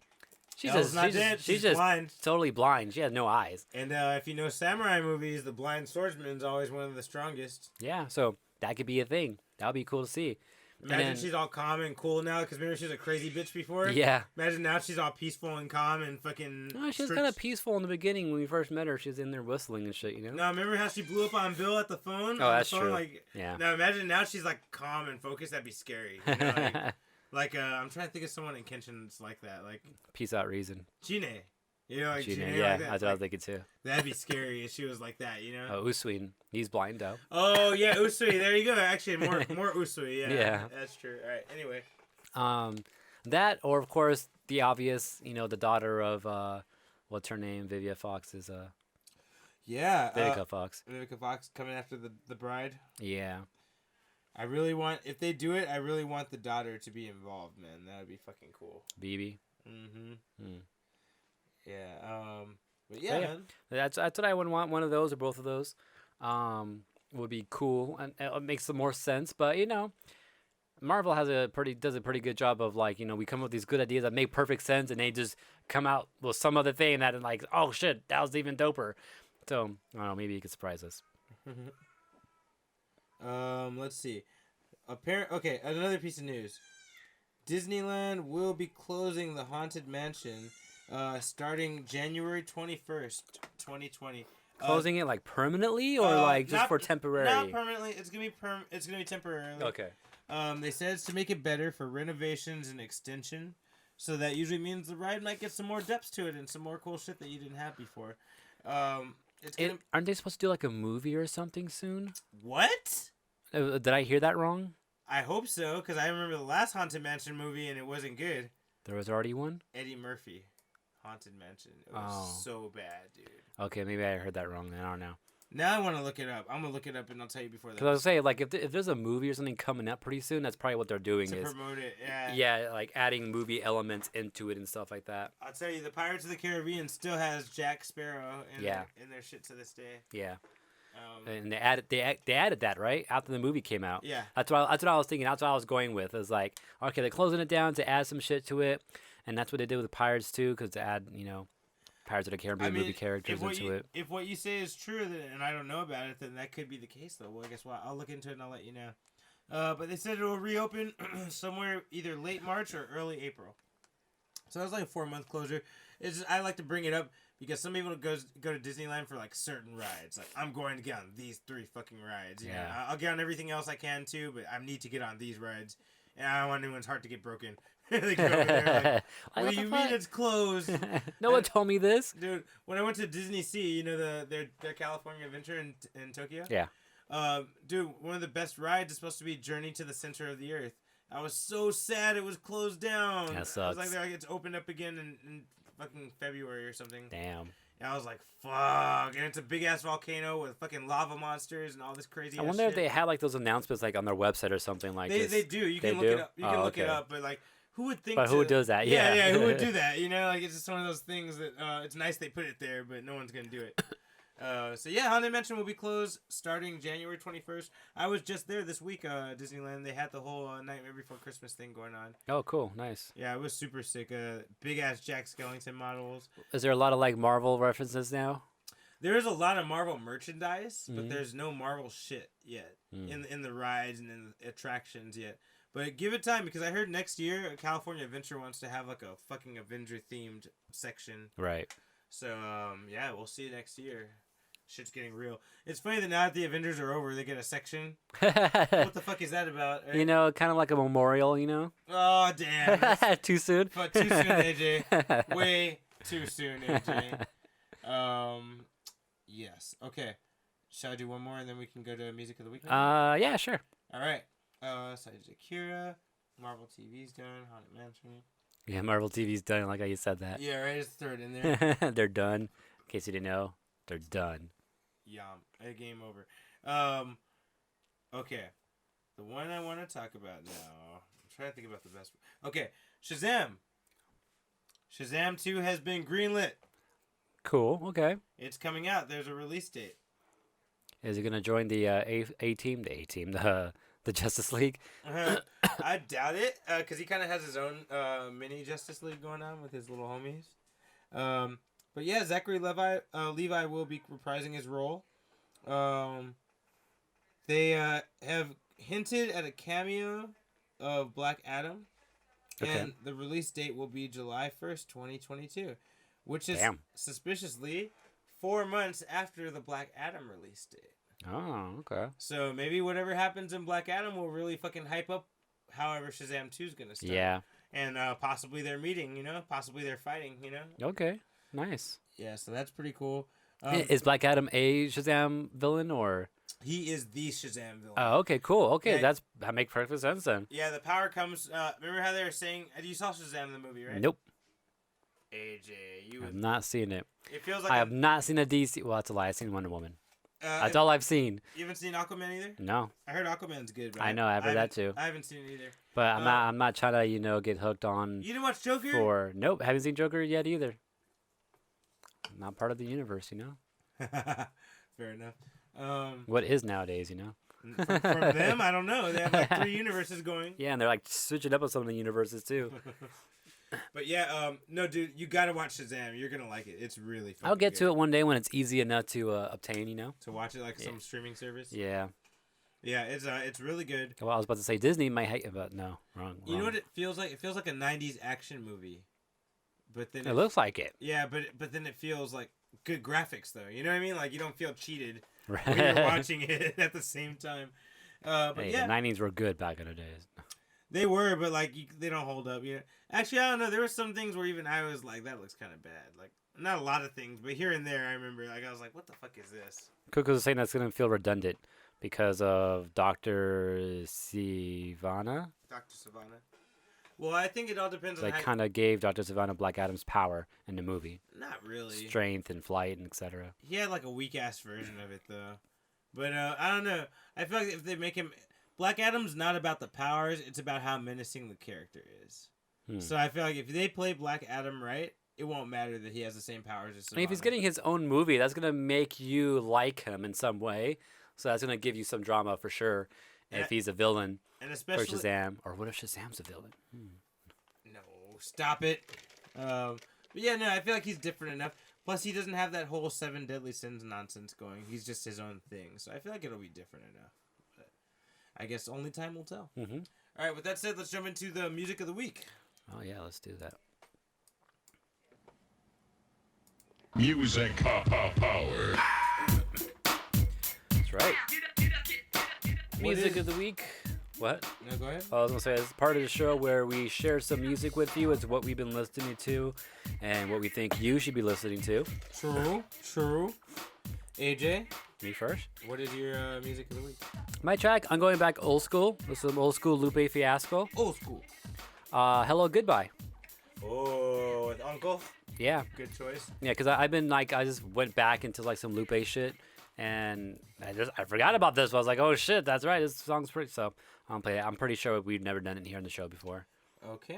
Elle's not dead. She's just blind. totally blind. She has no eyes. And if you know samurai movies, the blind swordsman's always one of the strongest. Yeah, so that could be a thing. That would be cool to see. Imagine she's all calm and cool now, because remember she was a crazy bitch before? Yeah. Imagine now she's all peaceful and calm and fucking... No, she was kind of peaceful in the beginning when we first met her. She was in there whistling and shit, No, remember how she blew up on Bill at the phone? Oh, that's phone? true. Like, yeah. Now imagine now she's like calm and focused. That'd be scary. I'm trying to think of someone in Kenshin's like that. Like Peace out, Reason. Chine. Like Chine, Chine, yeah, like that. that's what I was thinking too. That'd be scary if she was like that, Oh, Usui, he's blind though. Oh yeah, Usui. There you go. Actually, more Usui. Yeah, Yeah. That's true. All right. Anyway. That or of course the obvious, the daughter of what's her name? Vivica Fox is Yeah. Vivica Fox. Vivica Fox coming after the bride. Yeah. I really want, if they do it, I really want the daughter to be involved, man. That would be fucking cool. BB. Mm-hmm. Yeah. But yeah, man. That's what I would want. One of those or both of those, would be cool and it makes some more sense. But Marvel does a pretty good job of like we come up with these good ideas that make perfect sense and they just come out with some other thing that is like, oh shit, that was even doper. So I don't know, maybe you could surprise us. Let's see. Okay, another piece of news. Disneyland will be closing the Haunted Mansion starting January 21st, 2020. Closing it like permanently or like just for temporary? Not permanently. It's gonna be temporarily. Okay. They said it's to make it better for renovations and extension. So that usually means the ride might get some more depth to it and some more cool shit that you didn't have before. It's gonna. Aren't they supposed to do like a movie or something soon? What? Did I hear that wrong? I hope so, because I remember the last Haunted Mansion movie and it wasn't good. There was already one? Eddie Murphy, Haunted Mansion. It was so bad, dude. Okay, maybe I heard that wrong then. I don't know. Now I want to look it up. I'm gonna look it up and I'll tell you before that. Because I was saying, like, if there's a movie or something coming up pretty soon, that's probably what they're doing to is promote it, yeah. yeah, like adding movie elements into it and stuff like that. I'll tell you, the Pirates of the Caribbean still has Jack Sparrow in, Yeah. in their shit to this day. Yeah, Um, and they added that right after the movie came out. yeah. That's what I was thinking. That's what I was going with. Is like, okay, they're closing it down to add some shit to it, and that's what they did with the Pirates too, because to add Pirates of the Caribbean movie characters into it. If what you say is true, and I don't know about it, then that could be the case, though. Well, I guess I'll look into it and I'll let you know. But they said it will reopen somewhere either late March or early April. So that's like a 4-month closure. I like to bring it up because some people go to Disneyland for like certain rides. Like, I'm going to get on these 3 fucking rides. You know? I'll get on everything else I can too, but I need to get on these rides. And I don't want anyone's heart to get broken. They go over there like, what do you mean it's closed? No one told me this. Dude, when I went to Disney Sea, you know their California Adventure in Tokyo? Yeah. Dude, one of the best rides is supposed to be Journey to the Center of the Earth. I was so sad it was closed down. That I was sucks. like, it's opened up again in fucking February or something. Damn. And I was like, fuck. And it's a big ass volcano with fucking lava monsters and all this crazy I ass wonder shit. if they had like those announcements like on their website or something like this. They do. You can They look do? it up. You can Oh, look it okay. up, but like, who would think? But who does that? Yeah. Yeah, who would do that? You know, like it's just one of those things that it's nice they put it there, but no one's gonna do it. So yeah, Haunted Mansion will be closed starting January 21st. I was just there this week, Disneyland. They had the whole Nightmare Before Christmas thing going on. Oh, cool. Nice. Yeah, it was super sick. Big ass Jack Skellington models. Is there a lot of like Marvel references now? There is a lot of Marvel merchandise, but Mhm. there's no Marvel shit yet Mm. in the rides and in the attractions yet. But give it time because I heard next year California Adventure wants to have like a fucking Avenger themed section. Right. So yeah, we'll see next year. Shit's getting real. It's funny that now that the Avengers are over, they get a section. What the fuck is that about? Right? You know, kind of like a memorial, you know? Oh damn! That's Too soon? too soon, AJ. Way too soon, AJ. Yes. Okay. Shall I do one more and then we can go to music of the week? Yeah, sure. All right. So Akira, Marvel TV's done, Haunted Mansion. Yeah, Marvel TV's done. Like how you said that. Yeah, right. Just throw it in there. They're done. In case you didn't know, they're done. Yum. A game over. Okay. The one I want to talk about now. I'm trying to think about the best. Okay. Shazam. Shazam 2 has been greenlit. Cool. Okay. It's coming out. There's a release date. Is he gonna join the A team? The A team, the Justice League. I doubt it, because he kind of has his own mini Justice League going on with his little homies. But yeah, Zachary Levi will be reprising his role. They have hinted at a cameo of Black Adam, and the release date will be July 1st, 2022, which is suspiciously 4 months after the Black Adam release date. Oh, okay. So maybe whatever happens in Black Adam will really fucking hype up however Shazam 2 is going to start. Yeah. And possibly they're meeting, you know? Possibly they're fighting, you know? Okay. Nice. Yeah, so that's pretty cool. Is Black Adam a Shazam villain or? He is the Shazam villain. Oh, okay, cool. Okay, Yeah. that makes perfect sense then. Yeah, the power comes... remember how they were saying... You saw Shazam in the movie, right? Nope. AJ, you... I've not seen it. It feels like... I have not seen a DC. Well, that's a lie. I've seen Wonder Woman. That's you all I've seen. haven't seen Aquaman either? No, I heard Aquaman's good, but I know. I've heard that haven't- too. I haven't seen it either. But I'm not trying to get hooked on. You didn't watch Joker? For nope, haven't seen Joker yet either. Not part of the universe, Fair enough. What is nowadays, From them, I don't know. They have like 3 universes going. Yeah, and they're like switching up on some of the universes too. But yeah, no, dude, you gotta watch Shazam. You're gonna like it. It's really fun. I'll get to it one day when it's easy enough to obtain, To watch it like some streaming service. Yeah. Yeah, it's really good. Well, I was about to say Disney might hate it, but no, wrong. You know what it feels like? It feels like a '90s action movie, but then It looks like it. yeah, but then it feels like good graphics though. You know what I mean? Like you don't feel cheated Right. when you're watching it at the same time. But Hey, yeah, the '90s were good back in the days. They were, but like they don't hold up. Yeah. Actually, I don't know. There were some things where even I was like, that looks kind of bad. Like not a lot of things, but here and there, I remember like I was like, what the fuck is this? Cook was saying that's gonna feel redundant because of Dr. Sivana. Dr. Savannah. Well, I think it all depends on Like how. kind of gave Dr. Savannah Black Adam's power in the movie, Not really. strength and flight and etc. He had like a weak ass version of it though. But I don't know. I feel like if they make him Black Adam's not about the powers, it's about how menacing the character is. So I feel like if they play Black Adam right, it won't matter that he has the same powers as I mean, if he's Sivana. getting his own movie, that's gonna make you like him in some way. So that's gonna give you some drama for sure. And if he's a villain and for especially Shazam, or what if Shazam's a villain? No, stop it. But yeah, no, I feel like he's different enough. Plus, he doesn't have that whole 7 deadly sins nonsense going. He's just his own thing. So I feel like it'll be different enough. But I guess only time will tell. Mm-hmm. All right, with that said, let's jump into the music of the week. Oh yeah, let's do that. Music power. That's right. Music of the week. What? No, go ahead. I was gonna say it's part of the show where we share some music with you. It's what we've been listening to, and what we think you should be listening to. True. AJ, Me first. what is your music of the week? My track. I'm going back old school. This is some old school Lupe Fiasco. Old school. Hello, goodbye. Oh, with Uncle. Yeah, Good choice. yeah. Cause I've been like I just went back into like some Lupe shit, and I forgot about this. I was like, oh shit, that's right. This song's pretty. So I'm play it. I'm pretty sure we've never done it here on the show before. Okay.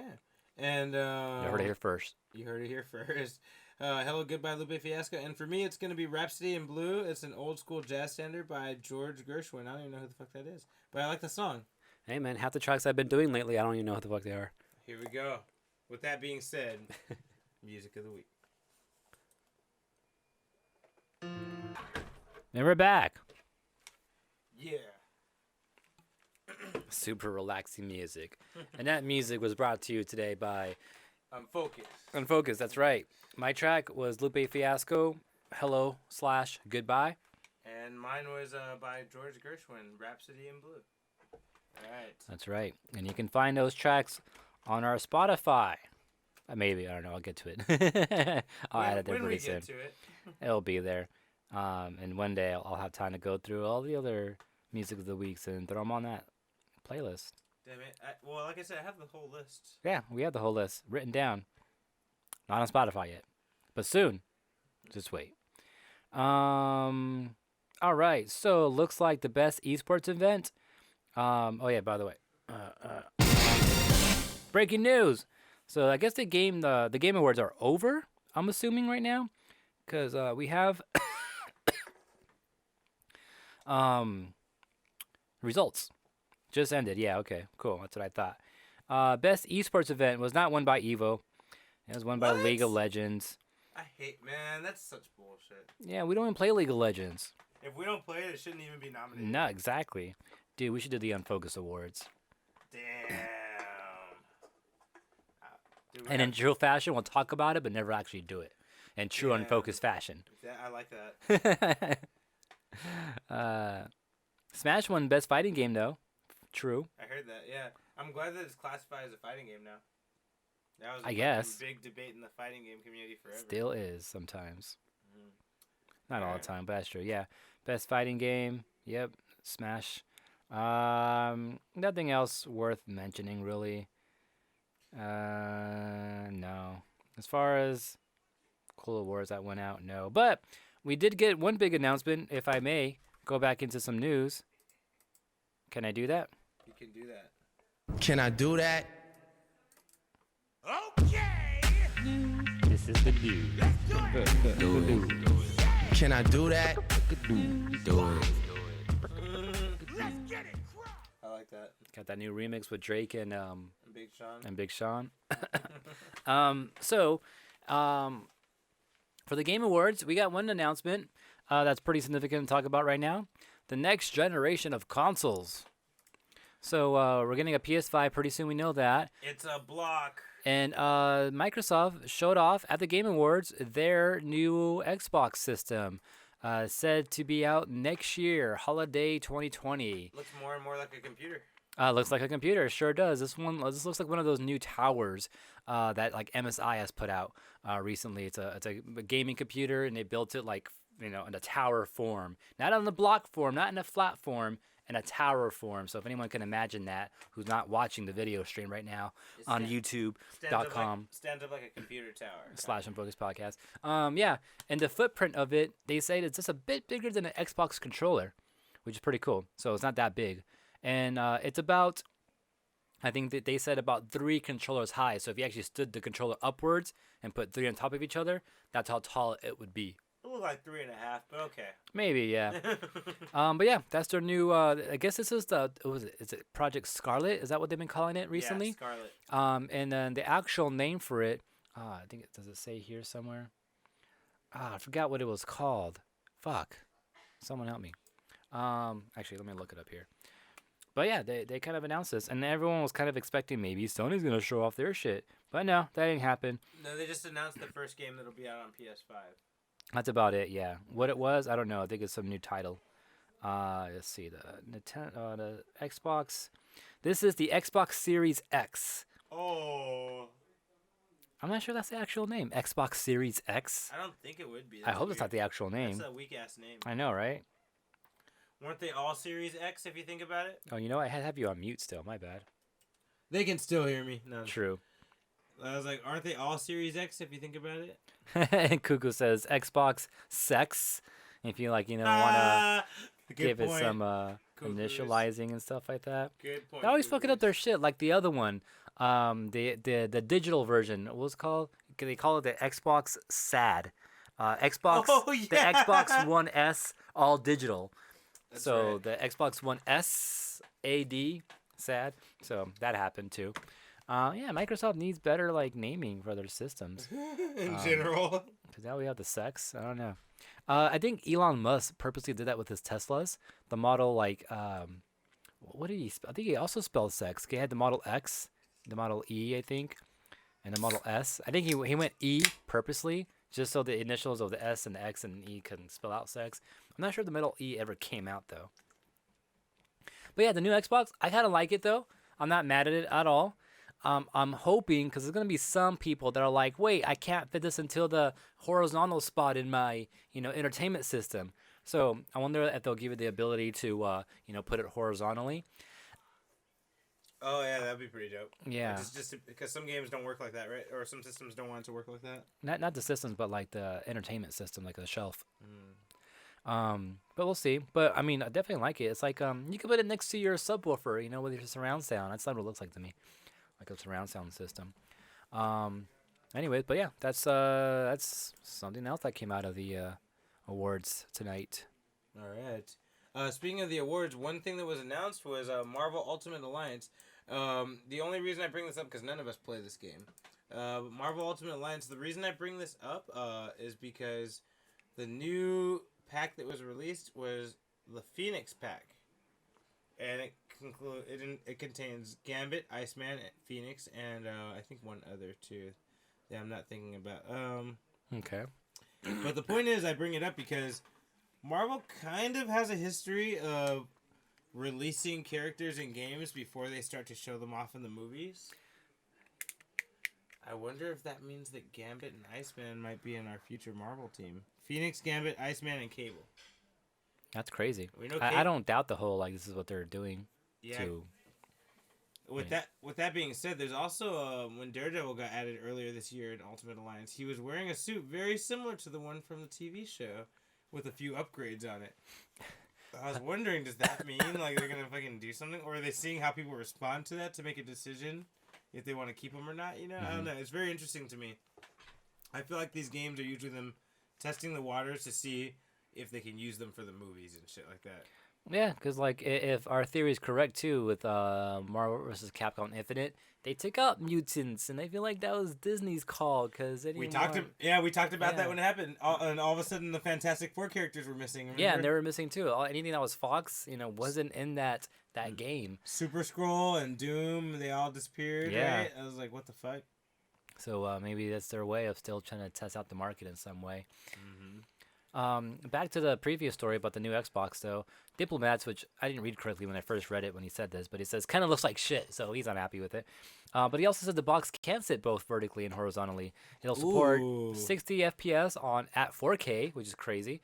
And You heard it here first. You heard it here first. Hello, Goodbye, Lupe Fiasco. And for me, it's going to be Rhapsody in Blue. It's an old school jazz standard by George Gershwin. I don't even know who the fuck that is. But I like the song. Hey man, half the tracks I've been doing lately, I don't even know what the fuck they are. Here we go. With that being said, music of the week. And we're back. Yeah. Super relaxing music. And that music was brought to you today by Unfocused. That's right. My track was Lupe Fiasco, Hello/Goodbye. And mine was by George Gershwin, Rhapsody in Blue. All right. That's right. And you can find those tracks on our Spotify. Maybe, I don't know, I'll get to it. I'll add it there when pretty we soon. get to it. It'll be there. And one day I'll have time to go through all the other music of the weeks and throw them on that playlist. Damn it. Well, like I said, I have the whole list. Yeah, we have the whole list written down. Not on Spotify yet, but soon. Just wait. All right. So looks like the best esports event. Oh yeah. By the way, breaking news. So I guess the Game Awards are over. I'm assuming right now, because we have results. Just ended. Yeah, okay. Cool. That's what I thought. Best esports event was not won by Evo. It was won by What? League of Legends. I hate, man, that's such bullshit. Yeah, we don't even play League of Legends. If we don't play it, it shouldn't even be nominated. No, exactly. Dude, we should do the Unfocused Awards. Damn. Dude, we And in have- true fashion, we'll talk about it, but never actually do it. In true Yeah. unfocused fashion. I like that. Smash won Best Fighting Game, though. True. I heard that, yeah. I'm glad that it's classified as a fighting game now. That was a I fucking guess. big debate in the fighting game community forever. Still is sometimes. Mhm. Not all the Alright. time, but that's true. Yeah. Best Fighting Game. Yep. Smash. Nothing else worth mentioning, really. No. As far as cool awards that went out, no. But we did get one big announcement, if I may go back into some news. Can I do that? You can do that. Can I do that? Okay. This is the news. Can I do that? Let's get it. I like that. Got that new remix with Drake and Big Sean. Big Sean. For the Game Awards, we got one announcement that's pretty significant to talk about right now. The next generation of consoles. So we're getting a PS5 pretty soon, we know that. It's a block. And Microsoft showed off at the Game Awards their new Xbox system. Said to be out next year, holiday 2020. Looks more and more like a computer. Looks like a computer. Sure does. This looks like one of those new towers that like MSI has put out recently. It's a gaming computer, and they built it like in a tower form, not on the block form, not in a flat form, in a tower form. So if anyone can imagine that, who's not watching the video stream right now on YouTube.com Stands up like a computer tower. / Unfocused Podcast. Yeah, and the footprint of it, they say it's just a bit bigger than an Xbox controller, which is pretty cool. So it's not that big. And it's about, I think that they said about 3 controllers high. So if you actually stood the controller upwards and put 3 on top of each other, that's how tall it would be. It looked like 3.5, but okay. Maybe, yeah. But yeah, that's their new. I guess this is what was it? Is it Project Scarlet? Is that what they've been calling it recently? Yeah, Scarlet. And then the actual name for it, I think does it say here somewhere? I forgot what it was called. Fuck, someone help me. Actually, let me look it up here. But yeah, they kind of announced this, and everyone was kind of expecting maybe Sony's gonna show off their shit, but no, that didn't happen. No, they just announced the first game that'll be out on PS5. That's about it. Yeah, what it was, I don't know. I think it's some new title. Let's see the Nintendo, the Xbox. This is the Xbox Series X. Oh. I'm not sure that's the actual name. Xbox Series X. I don't think it would be. I hope it's not the actual name. That's a weak ass name. I know, right? Weren't they all Series X if you think about it? Oh, you know, I have you on mute still. My bad. They can still hear me. No. True. I was like, aren't they all Series X if you think about it? And Cuckoo says Xbox Sex. If you want to give it some initializing and stuff like that. Good point. They're always fucking up their shit, like the other one. The digital version. What was it called? They call it the Xbox SAD. Xbox. Oh, yeah. The Xbox One S all digital. That's so right. the Xbox One S AD SAD. So that happened too. Yeah, Microsoft needs better like naming for their systems. In general. Because now we have the sex. I don't know. I think Elon Musk purposely did that with his Teslas. The Model what did he? I think he also spelled sex. He had the Model X, the Model E, I think, and the Model S. I think he went E purposely just so the initials of the S and the X and E couldn't spell out sex. I'm not sure if the middle E ever came out though. But yeah, the new Xbox, I kind of like it though. I'm not mad at it at all. I'm hoping, because there's going to be some people that are like, wait, I can't fit this into the horizontal spot in my, entertainment system. So I wonder if they'll give it the ability to, put it horizontally. Oh, yeah, that'd be pretty dope. Yeah. Just because some games don't work like that, right? Or some systems don't want it to work like that. Not the systems, but like the entertainment system, like the shelf. But we'll see. But I mean, I definitely like it. It's like you can put it next to your subwoofer, with your surround sound. That's not what it looks like to me. Like a surround sound system. Anyways, but yeah, that's something else that came out of the awards tonight. All right. Speaking of the awards, one thing that was announced was Marvel Ultimate Alliance. The only reason I bring this up, because none of us play this game. Marvel Ultimate Alliance, the reason I bring this up is because the new pack that was released was the Phoenix pack. And it contains Gambit, Iceman, Phoenix, and I think one other too that I'm not thinking about. Okay. But the point is, I bring it up because Marvel kind of has a history of releasing characters in games before they start to show them off in the movies. I wonder if that means that Gambit and Iceman might be in our future Marvel team. Phoenix, Gambit, Iceman, and Cable. That's crazy. We know I don't doubt the whole this is what they're doing. Yeah. With that being said, there's also when Daredevil got added earlier this year in Ultimate Alliance, he was wearing a suit very similar to the one from the TV show, with a few upgrades on it. I was wondering, does that mean like they're gonna fucking do something, or are they seeing how people respond to that to make a decision if they want to keep him or not? I don't know. It's very interesting to me. I feel like these games are usually them testing the waters to see if they can use them for the movies and shit like that. Yeah, because if our theory is correct too with Marvel vs. Capcom Infinite, they took out mutants, and I feel like that was Disney's call because we talked about that when it happened, and all of a sudden the Fantastic Four characters were missing. Remember? Yeah, and they were missing too. Anything that was Fox, wasn't in that game. Super Scroll and Doom, they all disappeared. Yeah. Right? I was like, what the fuck? So maybe that's their way of still trying to test out the market in some way. Back to the previous story about the new Xbox, though. Diplomats, which I didn't read correctly when I first read it when he said this, but he says kind of looks like shit, so he's unhappy with it. But he also said the box can sit both vertically and horizontally. It'll support Ooh. 60 FPS at 4K, which is crazy,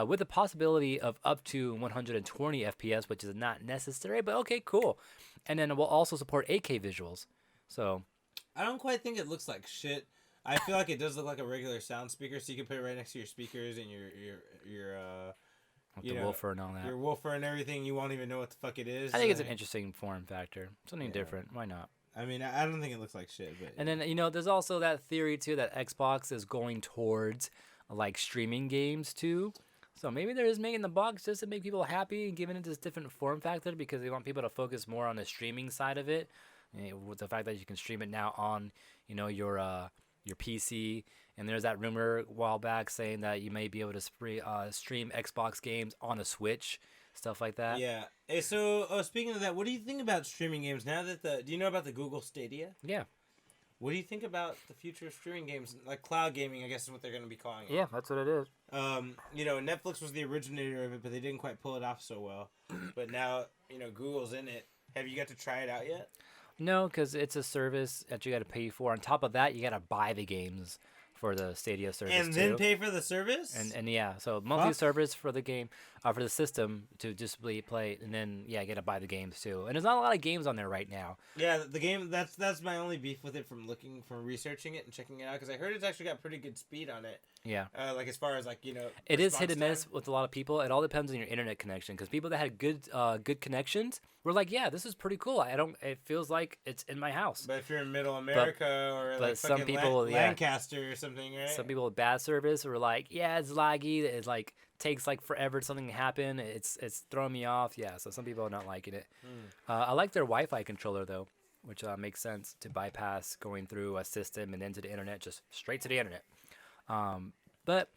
with the possibility of up to 120 FPS, which is not necessary, but okay, cool. And then it will also support 8K visuals. So I don't quite think it looks like shit. I feel like it does look like a regular sound speaker, so you can put it right next to your speakers and your with the woofer and all that. your woofer and everything. You won't even know what the fuck it is. I think it's an interesting form factor. Something different. Why not? I mean, I don't think it looks like shit, but And then, there's also that theory, too, that Xbox is going towards, like, streaming games, too. So maybe they're just making the box just to make people happy and giving it this different form factor because they want people to focus more on the streaming side of it. With the fact that you can stream it now on, your PC. And there's that rumor a while back saying that you may be able to stream Xbox games on a Switch, stuff like that. yeah. Hey, so speaking of that, what do you think about streaming games now that do you know about the Google Stadia? Yeah. What do you think about the future of streaming games, like cloud gaming? I guess is what they're going to be calling it. Yeah, that's what it is. Netflix was the originator of it, but they didn't quite pull it off so well. But now, Google's in it. Have you got to try it out yet? No, because it's a service that you got to pay for. On top of that, you got to buy the games for the Stadia service And then pay for the service? And yeah, so monthly service for the game, for the system to just play, and then you got to buy the games too. And there's not a lot of games on there right now. Yeah, the game. That's my only beef with it from researching it and checking it out because I heard it's actually got pretty good speed on it. Yeah. Like as far as It is response hit and miss time. with a lot of people. It all depends on your internet connection. Because people that had good connections were like, yeah, this is pretty cool. It feels like it's in my house. But if you're in Middle America or but like some fucking people, Lancaster or something, right? Some people with bad service were like, yeah, it's laggy. It like takes like forever for something to happen. It's throwing me off. Yeah, so some people are not liking it. I like their Wi-Fi controller though, which makes sense to bypass going through a system and then to the internet, just straight to the internet. But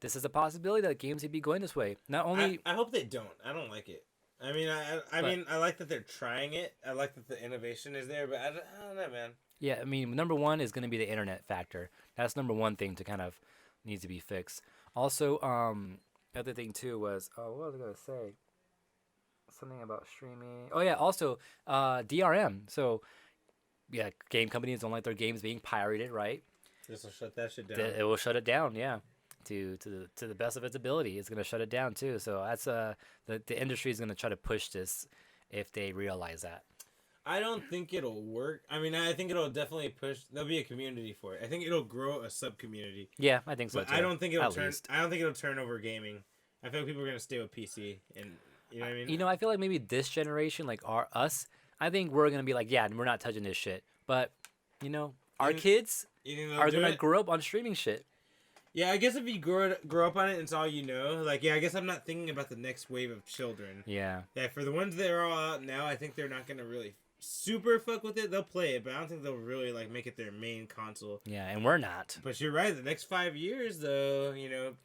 this is a possibility that games would be going this way. Not only I hope they don't. I don't like it. I mean, I like that they're trying it. I like that the innovation is there, but I don't know, man. Yeah, I mean, number one is going to be the internet factor. That's number one thing to kind of needs to be fixed. Also, other thing too was, what was I going to say? Something about streaming. Oh yeah, also DRM. So, yeah, game companies don't like their games being pirated, right? This will shut that shit down. It will shut it down, yeah. To the best of its ability, it's going to shut it down too. So that's the industry is going to try to push this if they realize that. I don't think it'll work. I mean, I think it'll definitely push. There'll be a community for it. I think it'll grow a sub community. Yeah, I think so But too. I don't think it'll at turn. least. I don't think it'll turn over gaming. I feel like people are gonna stay with PC, and you know what I mean. I feel like maybe this generation, like us, I think we're gonna be like, yeah, we're not touching this shit. But our kids You think they'll are do gonna it? grow up on streaming shit. Yeah, I guess if you grow up on it, it's all you know. Like, yeah, I guess I'm not thinking about the next wave of children. Yeah. Yeah, for the ones that are all out now, I think they're not gonna really super fuck with it. They'll play it, but I don't think they'll really make it their main console. Yeah, and we're not. But you're right. The next 5 years, though,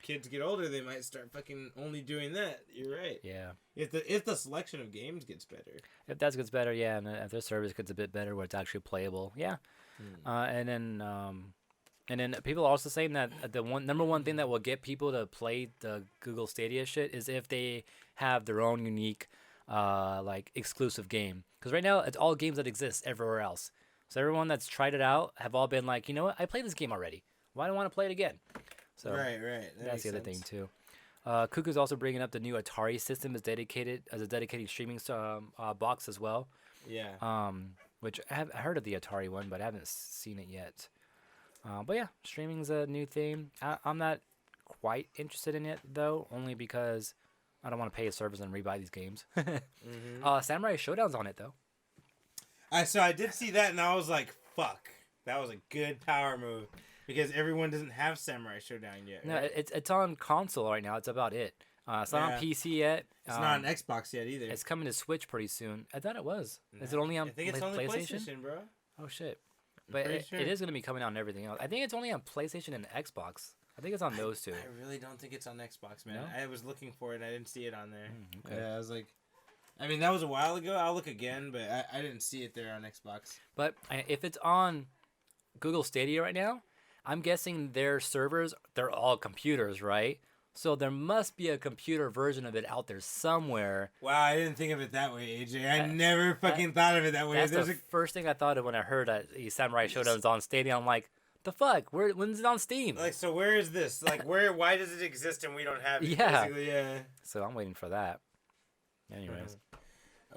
kids get older, they might start fucking only doing that. You're right. Yeah. If the selection of games gets better. If that gets better, yeah, and if their service gets a bit better where it's actually playable, yeah. And then people are also saying that the number one thing that will get people to play the Google Stadia shit is if they have their own unique, exclusive game. Because right now it's all games that exist everywhere else. So everyone that's tried it out have all been like, you know what, I played this game already. Why do I want to play it again? So Right. that's the other thing too. Cuckoo's also bringing up the new Atari system is dedicated as a dedicated streaming box as well. Yeah. Which I heard of the Atari one, but I haven't seen it yet. But yeah, streaming's a new thing. I'm not quite interested in it though, only because I don't want to pay a service and rebuy these games. Samurai Showdown's on it though. So I did see that, and I was like, "Fuck, that was a good power move," because everyone doesn't have Samurai Showdown yet. No, Right? it's on console right now. It's about it. It's not on Yeah. PC yet. It's not on Xbox yet either. It's coming to Switch pretty soon. I thought it was. Is it only on I think it's only PlayStation? PlayStation, bro. Oh shit! But pretty it sure. is going to be coming out on everything else. I think it's only on PlayStation and Xbox. I think it's on those two. I really don't think it's on Xbox, man. No? I was looking for it. I didn't see it on there. okay. Yeah, I was like, I mean, that was a while ago. I'll look again, but I didn't see it there on Xbox. But if it's on Google Stadia right now, I'm guessing their servers, they're all computers, right? So there must be a computer version of it out there somewhere. Wow, I didn't think of it that way, AJ. I never fucking thought of it that way. That's There's the first thing I thought of when I heard that Samurai Shodown's on Stadia. I'm like, the fuck? When's it on Steam? like, so where is this? Like, why does it exist and we don't have it? Yeah. Basically, yeah. So I'm waiting for that. Anyways,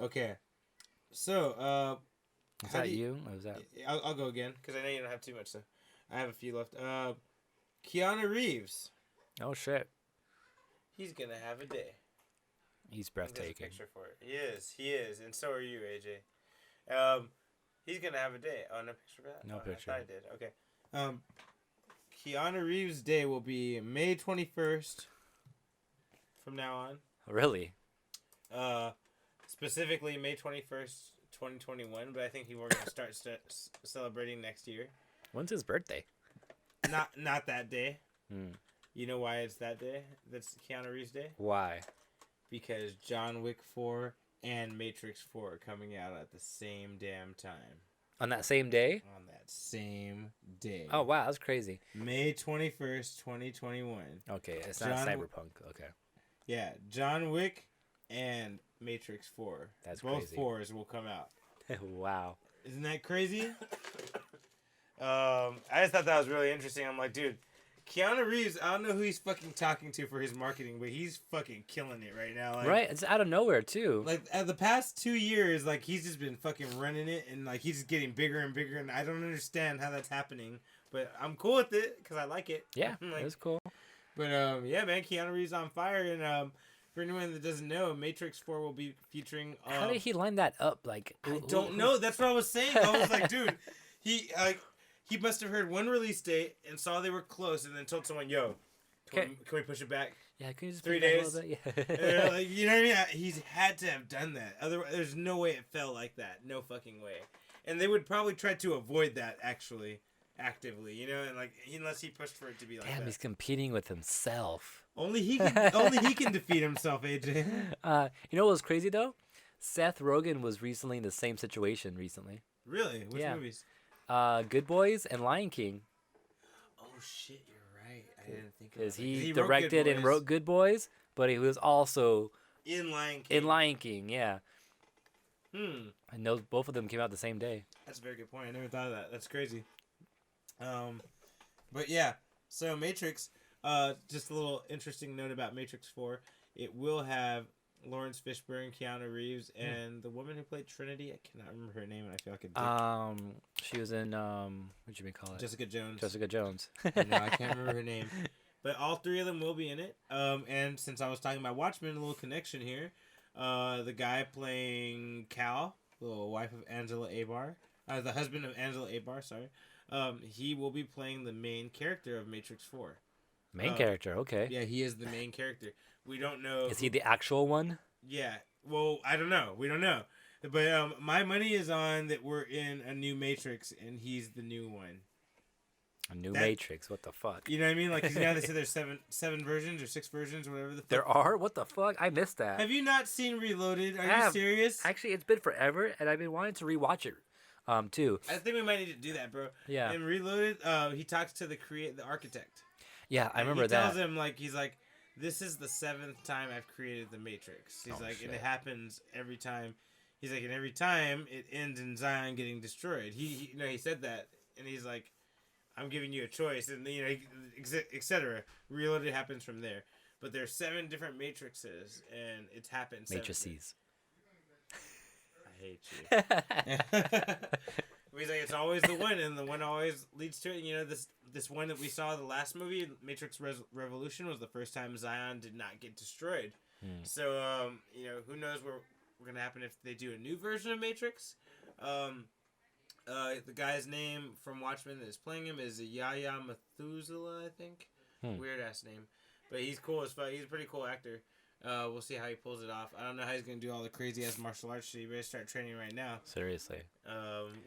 Okay. So, is how that do you? Or is that? I'll go again because I know you don't have too much. So I have a few left. Keanu Reeves. Oh shit. He's gonna have a day. He's There's a breathtaking. picture for it. He is, and so are you, AJ. He's gonna have a day. Oh, no picture for that. No Oh, picture. I did. Okay. Keanu Reeves' day will be May 21st. From now on. Really? Specifically May 21st, 2021. But I think we're gonna start celebrating next year. When's his birthday? Not that day. Hmm. You know why it's that day? That's Keanu Reeves' day. Why? Because John Wick 4 and Matrix 4 are coming out at the same damn time. On that same day? On that same day. Oh wow, that's crazy. May 21st, 2021. Okay, it's not John- Cyberpunk. Okay. Yeah, John Wick and Matrix 4. That's Both crazy. 4s will come out. Wow. Isn't that crazy? I just thought that was really interesting. I'm like, dude, Keanu Reeves, I don't know who he's fucking talking to for his marketing, but he's fucking killing it right now. Like, Right? It's out of nowhere too. Like, the past 2 years, like, he's just been fucking running it, and, like, he's just getting bigger and bigger, and I don't understand how that's happening, but I'm cool with it, because I like it. Yeah, Like, it was cool. but, yeah, man, Keanu Reeves on fire, and, for anyone that doesn't know, Matrix 4 will be featuring, How did he line that up? Like, I don't know. That's what I was saying. I was like, dude, he must have heard one release date and saw they were close, and then told someone, "Yo, can we push it back?" Yeah, can you just 3 put it back a days? little bit? And, Yeah. like, you know what I mean? He's had to have done that. Otherwise, there's no way it felt like that. No fucking way. And they would probably try to avoid that actually, actively. You know, and like unless he pushed for it to be like Damn, that. he's competing with himself. Only he can defeat himself, AJ. You know what was crazy though? Seth Rogen was recently in the same situation recently. Really? Which Yeah. movies? Good Boys and Lion King. Oh shit, you're right. I didn't think of Because that. he wrote Good directed and Boys wrote Good Boys, but he was also in Lion King. in Lion King, yeah. Hmm. I know both of them came out the same day. That's a very good point. I never thought of that. That's crazy. But yeah. So Matrix. Just a little interesting note about Matrix 4. It will have Lawrence Fishburne, Keanu Reeves, and the woman who played Trinity. I cannot remember her name, and I feel like a dick. She was in what'd you call it? Jessica Jones. Jessica Jones. No, I can't remember her name. But all three of them will be in it. And since I was talking about Watchmen, a little connection here. The guy playing Cal, the wife of Angela Abar, the husband of Angela Abar, sorry. He will be playing the main character of Matrix 4. Main character, okay. Yeah, he is the main character. We don't know. Is he the actual one? Yeah. Well, I don't know. We don't know. But my money is on that we're in a new Matrix, and he's the new one. A new Matrix. What the fuck? You know what I mean? Like, 'cause now they say there's seven versions or 6 versions or whatever the fuck. There are? What the fuck? I missed that. Have you not seen Reloaded? Are I you have. serious? Actually, it's been forever, and I've been wanting to rewatch it, too. I think we might need to do that, bro. Yeah. In Reloaded, he talks to the architect. Yeah, I remember he that. tells him, like, he's like, this is the 7th time I've created the Matrix. He's Oh, like, and it shit. happens every time. He's like, and every time it ends in Zion getting destroyed. He said that, and he's like, I'm giving you a choice, and etc. Reloaded happens from there. But there's 7 different matrices, and it's happened. Matrices. I hate you. He's like, it's always the one, and the one always leads to it. You know, this one that we saw the last movie, Matrix Revolution, was the first time Zion did not get destroyed. So, who knows what's going to happen if they do a new version of Matrix. The guy's name from Watchmen that is playing him is Yahya Methuselah, I think. Weird ass name. But he's cool as fuck. He's a pretty cool actor. We'll see how he pulls it off. I don't know how he's gonna do all the crazy ass martial arts shit. You better start training right now. Seriously.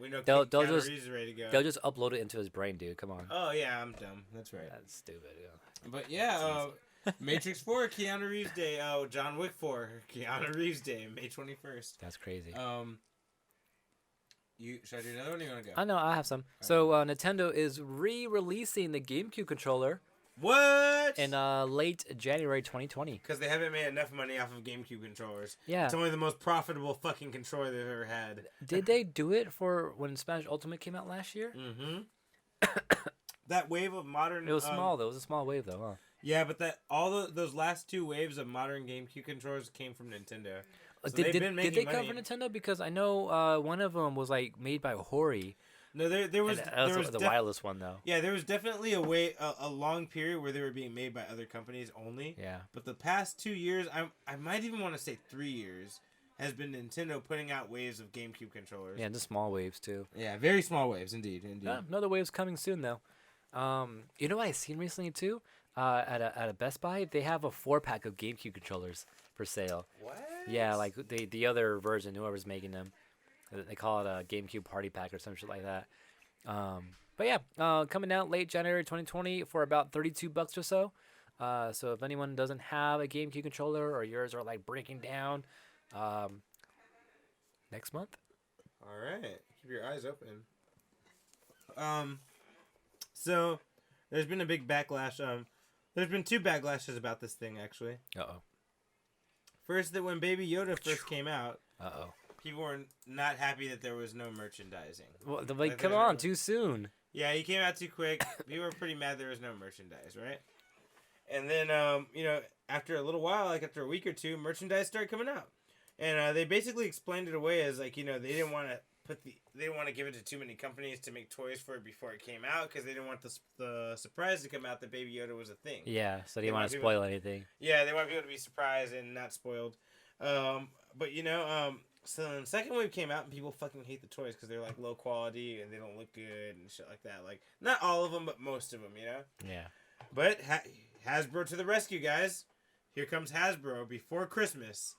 We know They'll Keanu just- Reeves is ready to go. They'll just upload it into his brain, dude. Come on. Oh yeah, I'm dumb. That's right. That's stupid. Yeah. But yeah, Matrix 4, Keanu Reeves Day. Oh, John Wick 4, Keanu Reeves Day, May 21st. That's crazy. Should I do another one? Or you wanna go? I know, I have some. So Nintendo is re-releasing the GameCube controller What? in late January 2020. Because they haven't made enough money off of GameCube controllers. Yeah. It's only the most profitable fucking controller they've ever had. Did they do it for when Smash Ultimate came out last year? Mm-hmm. That wave of modern... It was small, though. It was a small wave, though, huh? Yeah, but those last 2 waves of modern GameCube controllers came from Nintendo. So Did they money. cover Nintendo? Because I know one of them was like made by Hori. No, there was the wireless one though. Yeah, there was definitely a long period where they were being made by other companies only. Yeah. But the past 2 years, I might even want to say 3 years, has been Nintendo putting out waves of GameCube controllers. Yeah, just small waves too. Yeah, very small waves, indeed. Yeah, another wave's coming soon though. You know what I seen recently too? At a Best Buy, they have a 4-pack of GameCube controllers for sale. What? Yeah, like the other version, whoever's making them, they call it a GameCube Party Pack or some shit like that. But yeah, coming out late January 2020 for about $32 or so. So if anyone doesn't have a GameCube controller or yours are like breaking down, next month. All right, keep your eyes open. So there's been a big backlash. There's been 2 backlashes about this thing actually. Uh-oh. First, that when Baby Yoda first came out, Uh-oh. people were not happy that there was no merchandising. Well, Like, come there's on, no- too soon. Yeah, he came out too quick. People were pretty mad there was no merchandise, right? And then, after a little while, like after a week or 2, merchandise started coming out, and they basically explained it away as like, they didn't want to they didn't want to give it to too many companies to make toys for it before it came out because they didn't want the surprise to come out that Baby Yoda was a thing. Yeah, so they They want want to people- spoil anything. Yeah, they want people to be surprised and not spoiled. But so then the second wave came out and people fucking hate the toys because they're like low quality and they don't look good and shit like that. Like not all of them, but most of them, Yeah. But Hasbro to the rescue, guys! Here comes Hasbro before Christmas,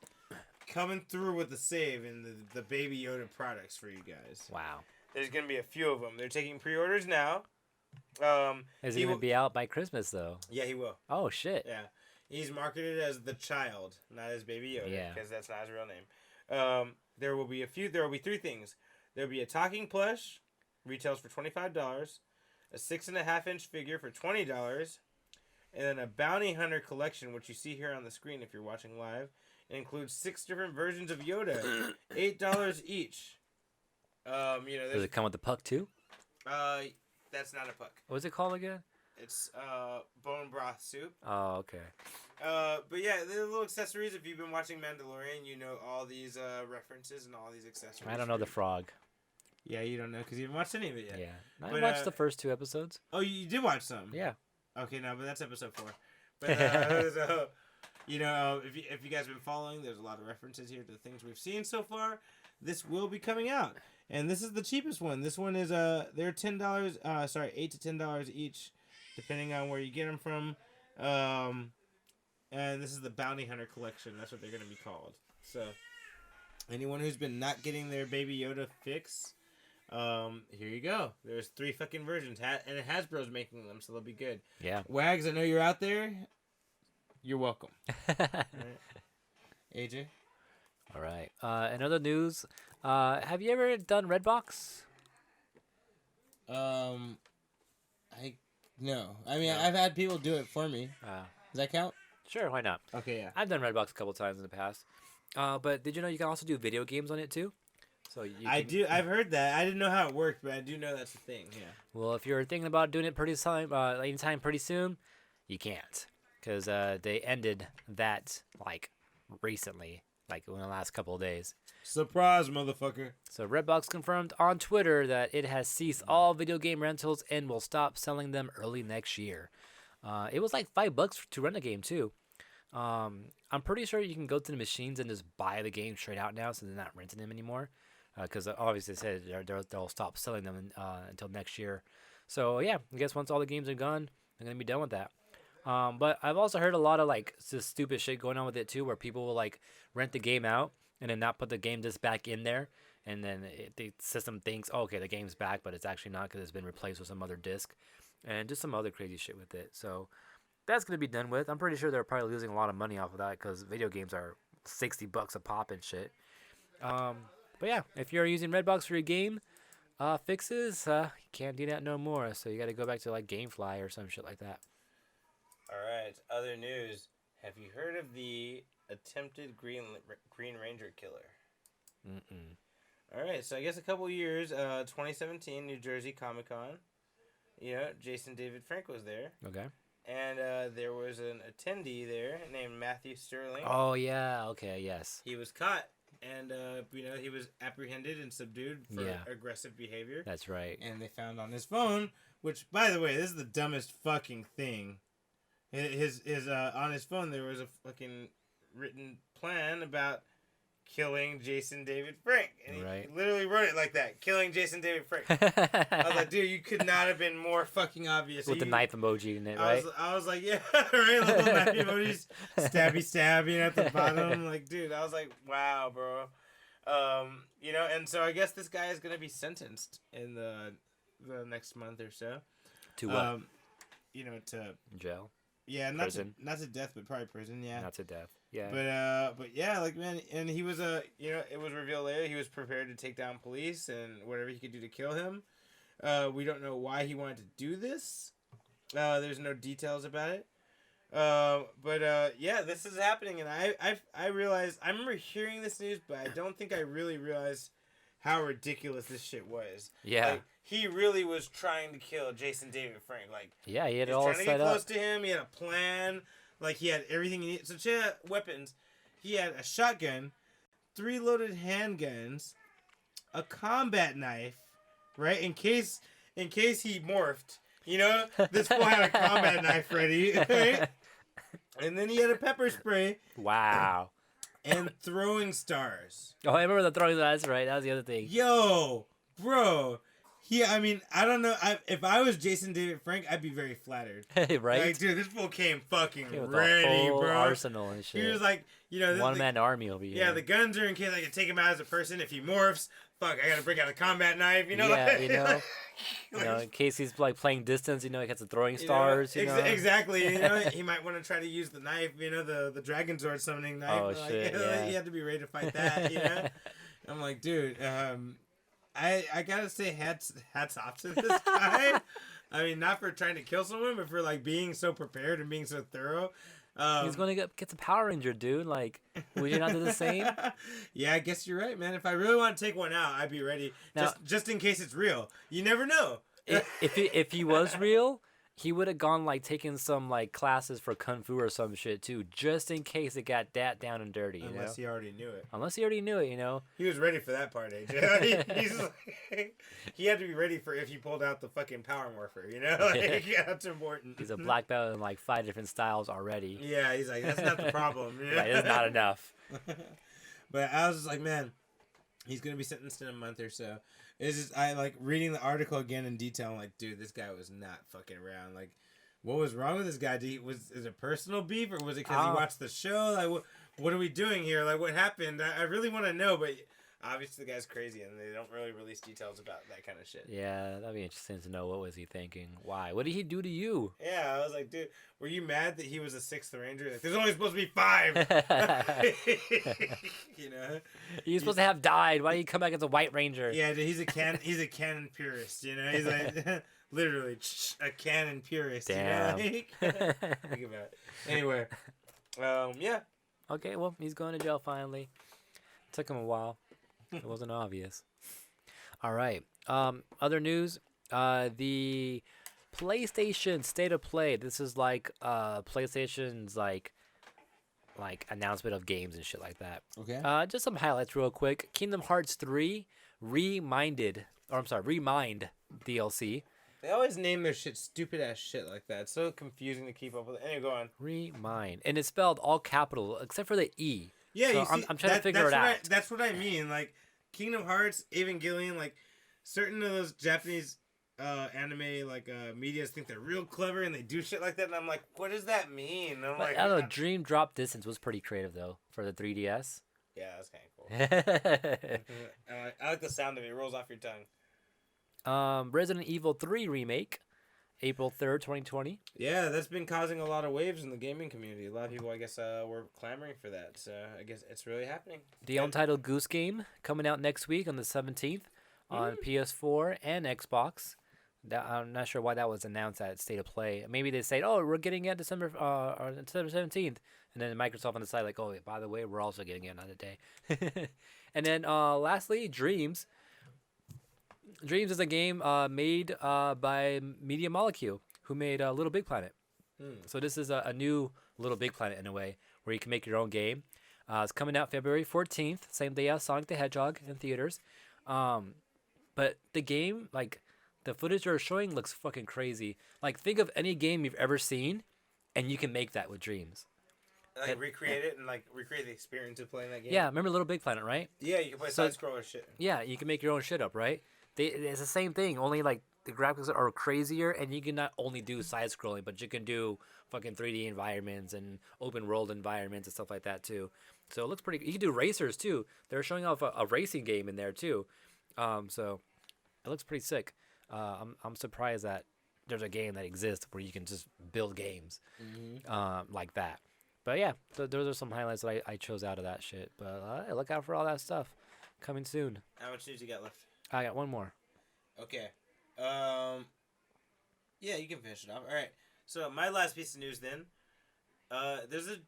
coming through with the save and the Baby Yoda products for you guys. Wow. There's gonna be a few of them. They're taking pre-orders now. Is he going to be out by Christmas, though? Yeah, he will. Oh, shit. Yeah, he's marketed as the child, not as Baby Yoda, Yeah. because that's not his real name. There will be 3 things. There'll be a talking plush, retails for $25, a 6.5-inch figure for $20, and then a bounty hunter collection, which you see here on the screen if you're watching live. It includes 6 different versions of Yoda, $8 each. Does There's it come with the puck, too? that's not a puck. What's it called again? It's bone broth soup. Oh, okay. But yeah, the little accessories. If you've been watching Mandalorian, you know all these references and all these accessories. I don't know the frog. Yeah, you don't know because you haven't watched any of it yet. Yeah. I But, watched the first 2 episodes. Oh, you did watch some. Yeah. Okay, no, but that's episode 4. But so, if you guys have been following, there's a lot of references here to the things we've seen so far. This will be coming out, and this is the cheapest one. This one is they're $10. $8 to $10 each, depending on where you get them from. And this is the Bounty Hunter collection. That's what they're going to be called. So, anyone who's been not getting their Baby Yoda fix, here you go. There's 3 fucking versions, and Hasbro's making them, so they'll be good. Yeah. Wags, I know you're out there. You're welcome. Alright. AJ? All right. In other news, have you ever done Redbox? No. I mean, I've had people do it for me. Does that count? Sure, why not? Okay, yeah. I've done Redbox a couple times in the past. But did you know you can also do video games on it too? So I've heard that. I didn't know how it worked, but I do know that's a thing. Yeah. Well, if you're thinking about doing it anytime pretty soon, you can't, because they ended that like recently, like in the last couple of days. Surprise, motherfucker. So Redbox confirmed on Twitter that it has ceased all video game rentals and will stop selling them early next year. It was like $5 to rent a game too. I'm pretty sure you can go to the machines and just buy the game straight out now, so they're not renting them anymore. Because obviously they said they'll stop selling them until next year. So yeah, I guess once all the games are gone, they're gonna be done with that. But I've also heard a lot of like just stupid shit going on with it too, where people will like rent the game out and then not put the game disc back in there, and then the system thinks, oh, okay, the game's back, but it's actually not because it's been replaced with some other disc, and just some other crazy shit with it. So that's gonna be done with. I'm pretty sure they're probably losing a lot of money off of that because video games are $60 a pop and shit. But yeah, if you're using Redbox for your game fixes, you can't do that no more. So you got to go back to like GameFly or some shit like that. All right. Other news. Have you heard of the attempted Green Ranger killer? Mm-mm. All right. So I guess a couple years. 2017 New Jersey Comic Con. You know, Jason David Frank was there. Okay. And there was an attendee there named Matthew Sterling. Oh yeah. Okay. Yes. He was caught, and he was apprehended and subdued for aggressive behavior. That's right. And they found on his phone, which, by the way, this is the dumbest fucking thing. His on his phone there was a fucking written plan about killing Jason David Frank, and he literally wrote it like that: killing Jason David Frank. I was like, dude, you could not have been more fucking obvious. With the knife emoji in it, right? I was like, yeah, right, little knife emojis, stabby, at the bottom. Like, dude, I was like, wow, bro. And so I guess this guy is gonna be sentenced in the next month or so. To what? To jail. Yeah, not to death, but probably prison. Yeah, not to death. Yeah. But yeah, like, man, and he was it was revealed later he was prepared to take down police and whatever he could do to kill him. We don't know why he wanted to do this. There's no details about it. Yeah, this is happening, and I realized I remember hearing this news, but I don't think I really realized how ridiculous this shit was. Yeah. Like, he really was trying to kill Jason David Frank. Like, yeah, he had it all set up. Trying to get close to him. He had a plan. Like, he had everything he needed. So, he had weapons. He had a shotgun, 3 loaded handguns, a combat knife, right? In case he morphed. You know, this fool had a combat knife ready, right? And then he had a pepper spray. Wow. And throwing stars. Oh, I remember the throwing stars. That's right. That was the other thing. Yo, bro. I don't know. If I was Jason David Frank, I'd be very flattered. Right? Like, dude, this fool came fucking with ready, whole bro. Arsenal and shit. He was like, one-man army over here. Yeah, the guns are in case I can take him out as a person. If he morphs, fuck, I gotta break out a combat knife, you know? Yeah, in case he's like playing distance, he gets the throwing stars, Exactly. He might want to try to use the knife, the Dragon Sword summoning knife. Oh, shit, He had to be ready to fight that, I'm like, dude, I gotta say hats off to this guy. I mean, not for trying to kill someone, but for like being so prepared and being so thorough. He's gonna get the Power Ranger, dude. Like, would you not do the same? Yeah, I guess you're right, man. If I really want to take one out, I'd be ready. Now, just in case it's real. You never know. If he was real, he would have gone taking some classes for kung fu or some shit too, just in case it got that down and dirty. Unless he already knew it. He was ready for that part, AJ. He had to be ready for if he pulled out the fucking power morpher. That's important. He's a black belt in 5 different styles already. Yeah, he's like, that's not the problem. Right, it's not enough. But I was just like, man, he's gonna be sentenced in a month or so. It's just I reading the article again in detail. I'm like, dude, this guy was not fucking around. Like, what was wrong with this guy? Is it personal beef or was it because he watched the show? Like, what are we doing here? Like, what happened? I really want to know, but obviously the guy's crazy and they don't really release details about that kind of shit. Yeah, that'd be interesting to know. What was he thinking? Why? What did he do to you? Yeah, I was like, dude, were you mad that he was a 6th Ranger? Like, there's only supposed to be 5. He's supposed to have died. Why did he come back as a White Ranger? Yeah, dude, he's a canon purist. He's like literally a canon purist. Damn. Think about it. Anyway, yeah. Okay, well, he's going to jail finally. Took him a while. It wasn't obvious. All right. Other news. The PlayStation State of Play. This is PlayStation's announcement of games and shit like that. Okay. Just some highlights real quick. Kingdom Hearts 3 Remind DLC. They always name their shit stupid ass shit like that. It's so confusing to keep up with. Anyway, go on. Remind. And it's spelled all capital except for the E. Yeah, so I'm trying to figure it out. That's what I mean. Like Kingdom Hearts, Evangelion, certain of those Japanese anime medias think they're real clever and they do shit like that, and I'm like, what does that mean? I'm I don't know. Dream Drop Distance was pretty creative though for the 3DS. Yeah, that's kind of cool. I like the sound of it. It rolls off your tongue. Resident Evil 3 remake, April 3rd, 2020. Yeah, that's been causing a lot of waves in the gaming community. A lot of people, I guess, were clamoring for that. So I guess it's really happening. The Untitled Goose Game coming out next week on the 17th on PS4 and Xbox. I'm not sure why that was announced at State of Play. Maybe they said, "Oh, we're getting it December or December 17th," and then Microsoft on the side like, "Oh, by the way, we're also getting it another day." And then lastly, Dreams. Dreams is a game made by Media Molecule, who made Little Big Planet. So this is a new Little Big Planet in a way, where you can make your own game. It's coming out February 14th, same day as Sonic the Hedgehog in theaters. But the game, like, the footage they're showing looks fucking crazy. Like, think of any game you've ever seen, and you can make that with Dreams. Like recreate it and like recreate the experience of playing that game. Yeah, remember Little Big Planet, right? Yeah, you can play side scroller shit. Yeah, you can make your own shit up, right? It's the same thing, only like the graphics are crazier, and you can not only do side scrolling, but you can do fucking 3D environments and open world environments and stuff like that too. So it looks pretty. You can do racers too. They're showing off a racing game in there too. So it looks pretty sick. I'm surprised that there's a game that exists where you can just build games like that. But yeah, so those are some highlights that I chose out of that shit. But look out for all that stuff coming soon. How much news you got left? I got one more. Okay. Yeah, you can finish it off. All right. So my last piece of news then. There's a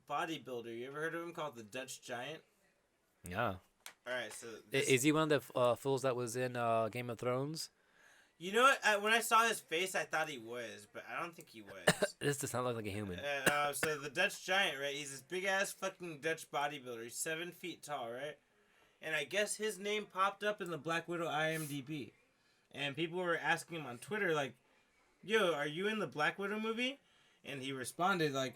bodybuilder. You ever heard of him called the Dutch Giant? Yeah. All right. So Is he one of the fools that was in Game of Thrones? you know what? When I saw his face, I thought he was, but I don't think he was. This does not look like a human. So the Dutch Giant, right? He's this big ass fucking Dutch bodybuilder. He's 7 feet tall, right? And I guess his name popped up in the Black Widow IMDb, and people were asking him on Twitter like, "Yo, are you in the Black Widow movie?" And he responded like,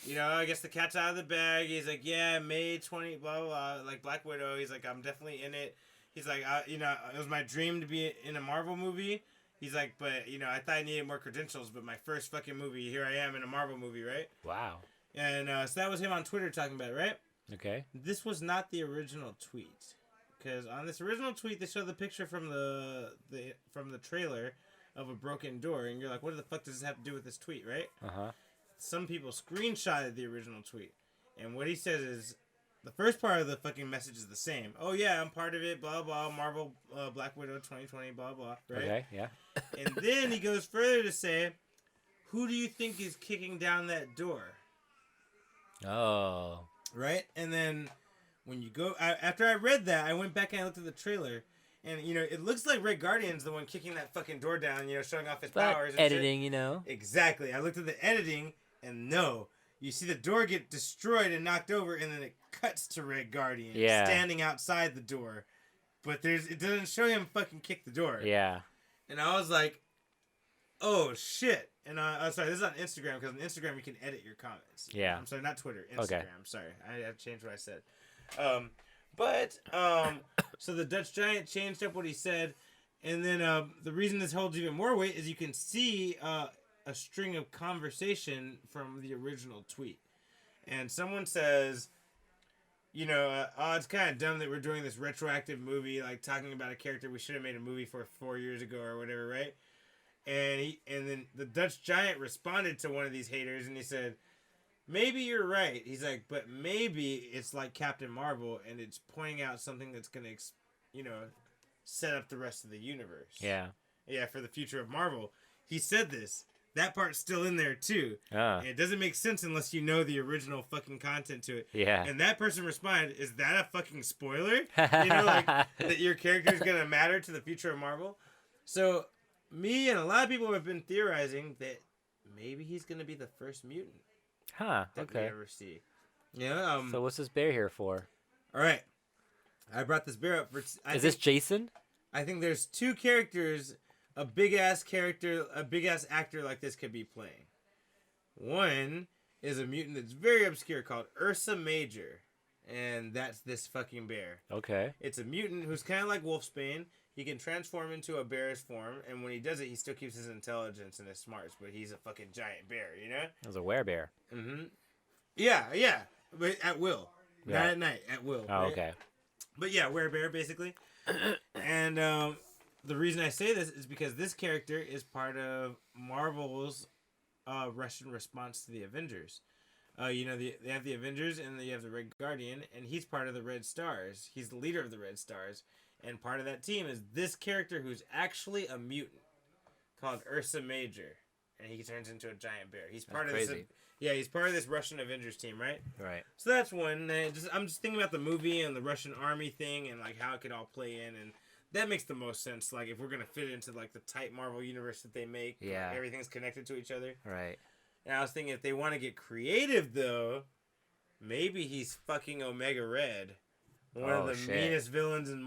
"You know, I guess the cat's out of the bag." He's like, "Yeah, May 20, blah blah blah." Like Black Widow. He's like, "I'm definitely in it." He's like, "You know, it was my dream to be in a Marvel movie." He's like, "But you know, I thought I needed more credentials, but my first fucking movie, here I am in a Marvel movie, right?" Wow. And so that was him on Twitter talking about it, right? Okay. This was not the original tweet, because on this original tweet they show the picture from the trailer of a broken door, and you're like, what the fuck does this have to do with this tweet, right? Some people screenshotted the original tweet, and what he says is, the first part of the fucking message is the same. Oh yeah, I'm part of it, blah blah, Marvel Black Widow 2020, blah blah, right? Okay, yeah. And then he goes further to say, who do you think is kicking down that door? Oh. Right? And then when you go, after I read that, I went back and I looked at the trailer, and you know, it looks like Red Guardian's the one kicking that fucking door down, you know, showing off his powers and editing, shit. you know. Exactly. I looked at the editing, and no, you see the door get destroyed and knocked over, and then it cuts to Red Guardian standing outside the door, but it doesn't show him fucking kick the door. Yeah. And I was like, oh shit. And sorry, this is on Instagram, because on Instagram you can edit your comments. Yeah. I'm sorry, not Twitter. Instagram. Okay. Sorry, I have to change what I said. So the Dutch Giant changed up what he said, and then the reason this holds even more weight is you can see a string of conversation from the original tweet, and someone says, you know, oh, it's kind of dumb that we're doing this retroactive movie, like talking about a character we should have made a movie for 4 years ago or whatever, right? And then the Dutch Giant responded to one of these haters, and he said, maybe you're right. He's like, but maybe it's like Captain Marvel, and it's pointing out something that's going to, you know, set up the rest of the universe. Yeah. Yeah, for the future of Marvel. He said this. That part's still in there, too. And it doesn't make sense unless you know the original fucking content to it. Yeah. And that person responded, is that a fucking spoiler? You know, like, that your character's going to matter to the future of Marvel? So, me and a lot of people have been theorizing that maybe he's going to be the first mutant. Huh, That we okay. ever see. Yeah. So what's this bear here for? All right. I brought this bear up for. Is this Jason? I think there's two characters, a big ass actor like this could be playing. One is a mutant that's very obscure called Ursa Major, and that's this fucking bear. Okay. It's a mutant who's kind of like Wolfsbane. He can transform into a bear's form, and when he does it, he still keeps his intelligence and his smarts, but he's a fucking giant bear, you know? It was a werebear. Mm-hmm. Yeah. But at will. Yeah. Not at night, at will. Oh, right? okay. But yeah, werebear, basically. And the reason I say this is because this character is part of Marvel's Russian response to the Avengers. You know, they have the Avengers, and then you have the Red Guardian, and he's part of the Red Stars. He's the leader of the Red Stars. And part of that team is this character who's actually a mutant. called Ursa Major, and he turns into a giant bear. He's part That's of crazy. this. He's part of this Russian Avengers team, right? Right. So that's one. I'm just thinking about the movie and the Russian army thing and like how it could all play in, and that makes the most sense. Like if we're gonna fit into like the tight Marvel universe that they make, Yeah. everything's connected to each other. Right. And I was thinking if they want to get creative though, maybe he's fucking Omega Red, one of the shit. meanest villains in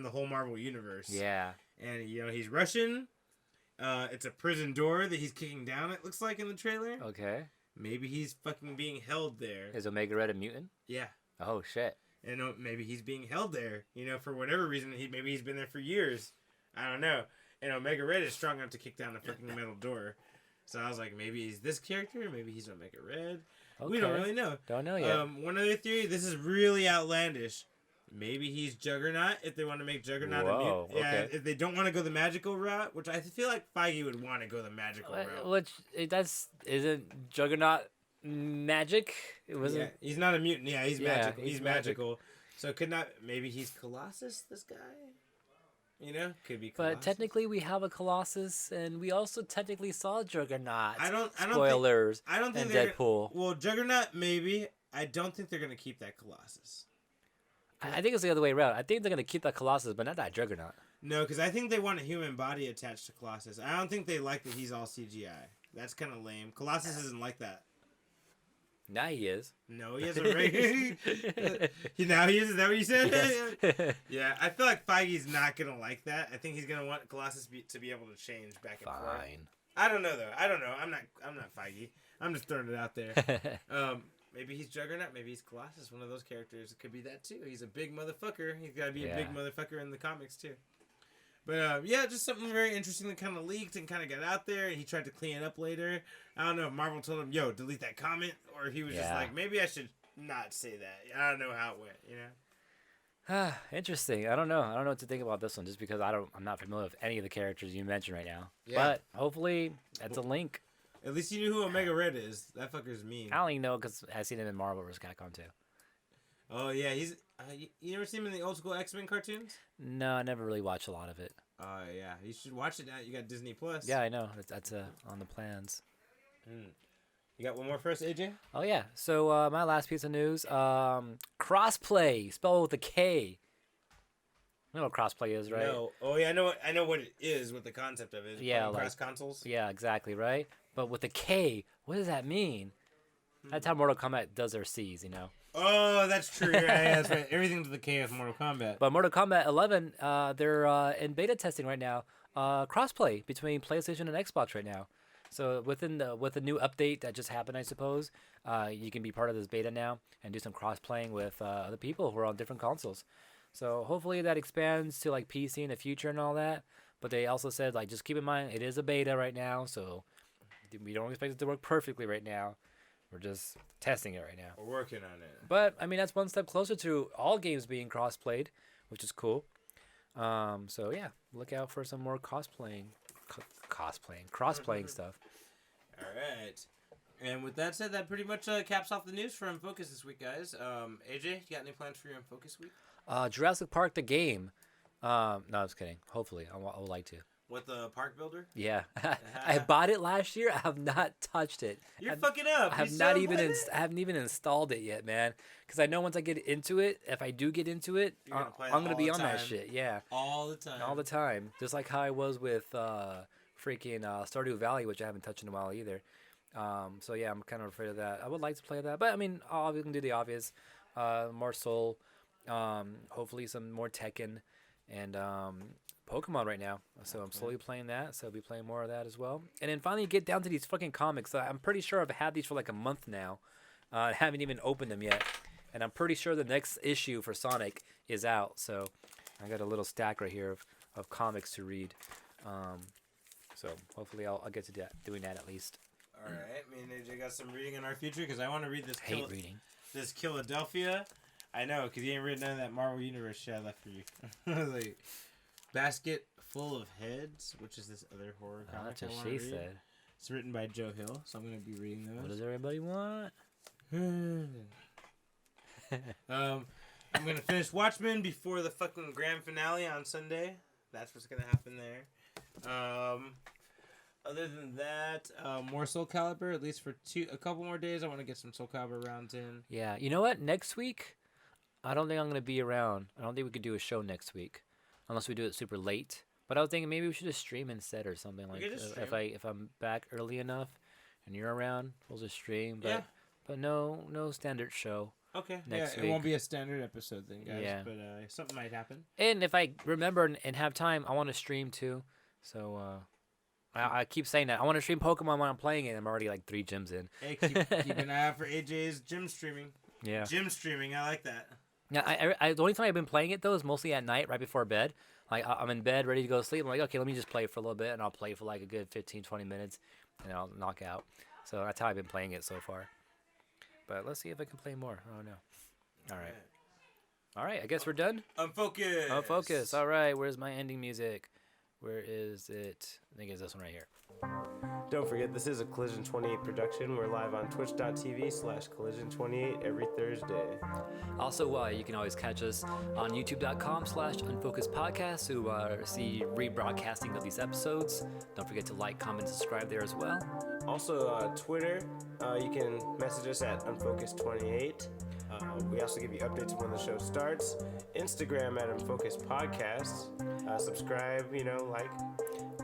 the whole Marvel universe. Yeah. And he's Russian. It's a prison door that he's kicking down. It looks like in the trailer. Okay. Maybe he's fucking being held there. Is Omega Red a mutant? Yeah. Oh shit. And maybe he's being held there. For whatever reason. Maybe he's been there for years. I don't know. And Omega Red is strong enough to kick down a fucking metal door. So I was like, maybe he's this character. Maybe he's Omega Red. Okay. We don't really know. Don't know yet. One other theory. This is really outlandish. Maybe he's Juggernaut if they want to make Juggernaut a mutant. Yeah, okay. if they don't want to go the magical route, which I feel like Feige would want to go the magical route. Which isn't Juggernaut magic? It wasn't. Yeah, he's not a mutant. Yeah, he's magical. he's He's magical. So maybe he's Colossus, this guy? Could be Colossus. But technically, we have a Colossus, and we also technically saw Juggernaut. I don't Spoilers. I don't think and they're Deadpool. Well, Juggernaut maybe. I don't think they're gonna keep that Colossus. I think it's the other way around. I think they're gonna keep that Colossus, but not that Juggernaut. No, because I think they want a human body attached to Colossus. I don't think they like that he's all CGI. That's kind of lame. Colossus isn't like that. Now he is. No, he has a regular. Now he is. Is that what you said? Yeah, I feel like Feige's not gonna like that. I think he's gonna want Colossus to be able to change back and forth. Fine. I don't know though. I don't know. I'm not Feige. I'm just throwing it out there. Maybe he's Juggernaut. Maybe he's Colossus. One of those characters. It could be that too. He's a big motherfucker. He's got to be a big motherfucker in the comics too. But just something very interesting that kind of leaked and kind of got out there. And he tried to clean it up later. I don't know if Marvel told him, "Yo, delete that comment," or if he was just like, "Maybe I should not say that." I don't know how it went. Interesting. I don't know. I don't know what to think about this one, just because I'm not familiar with any of the characters you mentioned right now. Yeah. But hopefully that's a link. At least you knew who Omega Red is. That fucker's mean. I only know because I've seen him in Marvel vs. Capcom too. Oh yeah, he's. You ever seen him in the old school X-Men cartoons? No, I never really watched a lot of it. Oh yeah, you should watch it now. You got Disney Plus. Yeah, I know. That's on the plans. You got one more for us, AJ? Oh yeah. So my last piece of news: KrossPlay, spelled with a K. You know what KrossPlay is, right? No. Oh yeah, I know what it is. What the concept of it is. Yeah, like cross consoles. Yeah, exactly, right. But with the K, what does that mean? That's how Mortal Kombat does their C's, Oh, that's true. Yeah, that's right. Everything to the K of Mortal Kombat. But Mortal Kombat 11, they're in beta testing right now. Crossplay between PlayStation and Xbox right now. So with the new update that just happened, I suppose, you can be part of this beta now and do some cross playing with other people who are on different consoles. So hopefully that expands to like PC in the future and all that. But they also said like just keep in mind it is a beta right now, so we don't expect it to work perfectly right now. We're just testing it right now. We're working on it. But I mean that's one step closer to all games being cross-played, which is cool. So yeah, look out for some more cross-playing stuff. All right. And with that said, that pretty much caps off the news for Unfocused this week, guys. AJ, you got any plans for your Unfocused week? Jurassic Park the game. No, I was kidding. Hopefully, I would like to. With the park builder? Yeah, I bought it last year. I have not touched it. You're fucking up. I haven't even installed it yet, man. Because I know once I get into it, if I do get into it, I'm gonna be on that shit. Yeah, all the time. All the time. Just like how I was with freaking Stardew Valley, which I haven't touched in a while either. So yeah, I'm kind of afraid of that. I would like to play that, but I mean, we can do the obvious. More Soul, hopefully some more Tekken, and Pokemon right now. So I'm slowly playing that. So I'll be playing more of that as well. And then finally get down to these fucking comics. I'm pretty sure I've had these for like a month now. I haven't even opened them yet. And I'm pretty sure the next issue for Sonic is out. So I got a little stack right here of comics to read. So hopefully I'll get to doing that at least. All right. Me and AJ got some reading in our future because I want to read this. I hate reading. This Philadelphia. I know, because you ain't read none of that Marvel Universe shit I left for you. I was like, Basket Full of Heads, which is this other horror comic. That's what she said. It's written by Joe Hill, so I'm going to be reading those. What does everybody want? I'm going to finish Watchmen before the fucking grand finale on Sunday. That's what's going to happen there. Other than that, more Soul Calibur, at least for a couple more days. I want to get some Soul Calibur rounds in. Yeah, you know what? Next week, I don't think I'm gonna be around. I don't think we could do a show next week, unless we do it super late. But I was thinking maybe we should just stream instead or something like. If I'm back early enough, and you're around, we'll just stream. But but no standard show. Okay. Next It week. won't be a standard episode then, guys. Yeah. But something might happen. And if I remember and have time, I want to stream too. So I keep saying that I want to stream Pokemon when I'm playing it. I'm already like 3 gyms in. Hey, keep an eye out for AJ's gym streaming. Yeah. Gym streaming, I like that. Yeah. The only time I've been playing it though is mostly at night, right before bed. Like I'm in bed, ready to go to sleep. I'm like, okay, let me just play for a little bit, and I'll play for like a good 15, 20 minutes, and I'll knock out. So that's how I've been playing it so far. But let's see if I can play more. Oh no. All right. I guess we're done. Unfocused. Unfocused. All right. Where's my ending music? Where is it? I think it's this one right here. Don't forget, this is a Collision 28 production. We're live on twitch.tv/Collision28 every Thursday. Also, you can always catch us on youtube.com/Unfocused Podcast to see rebroadcasting of these episodes. Don't forget to like, comment, subscribe there as well. Also, Twitter, you can message us at Unfocused28. We also give you updates when the show starts. Instagram at Unfocused Podcast. Subscribe, like.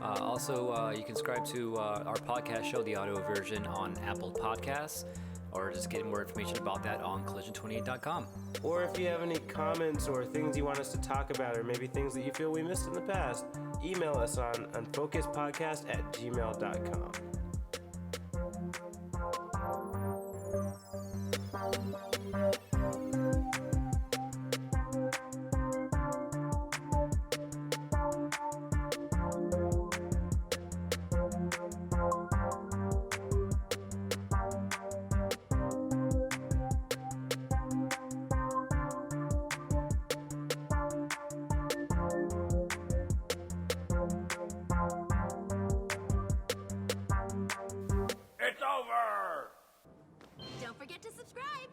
Also, you can subscribe to our podcast show, the audio version, on Apple Podcasts, or just get more information about that on collision28.com. Or if you have any comments or things you want us to talk about, or maybe things that you feel we missed in the past, email us on unfocusedpodcast@gmail.com. It's over! Don't forget to subscribe.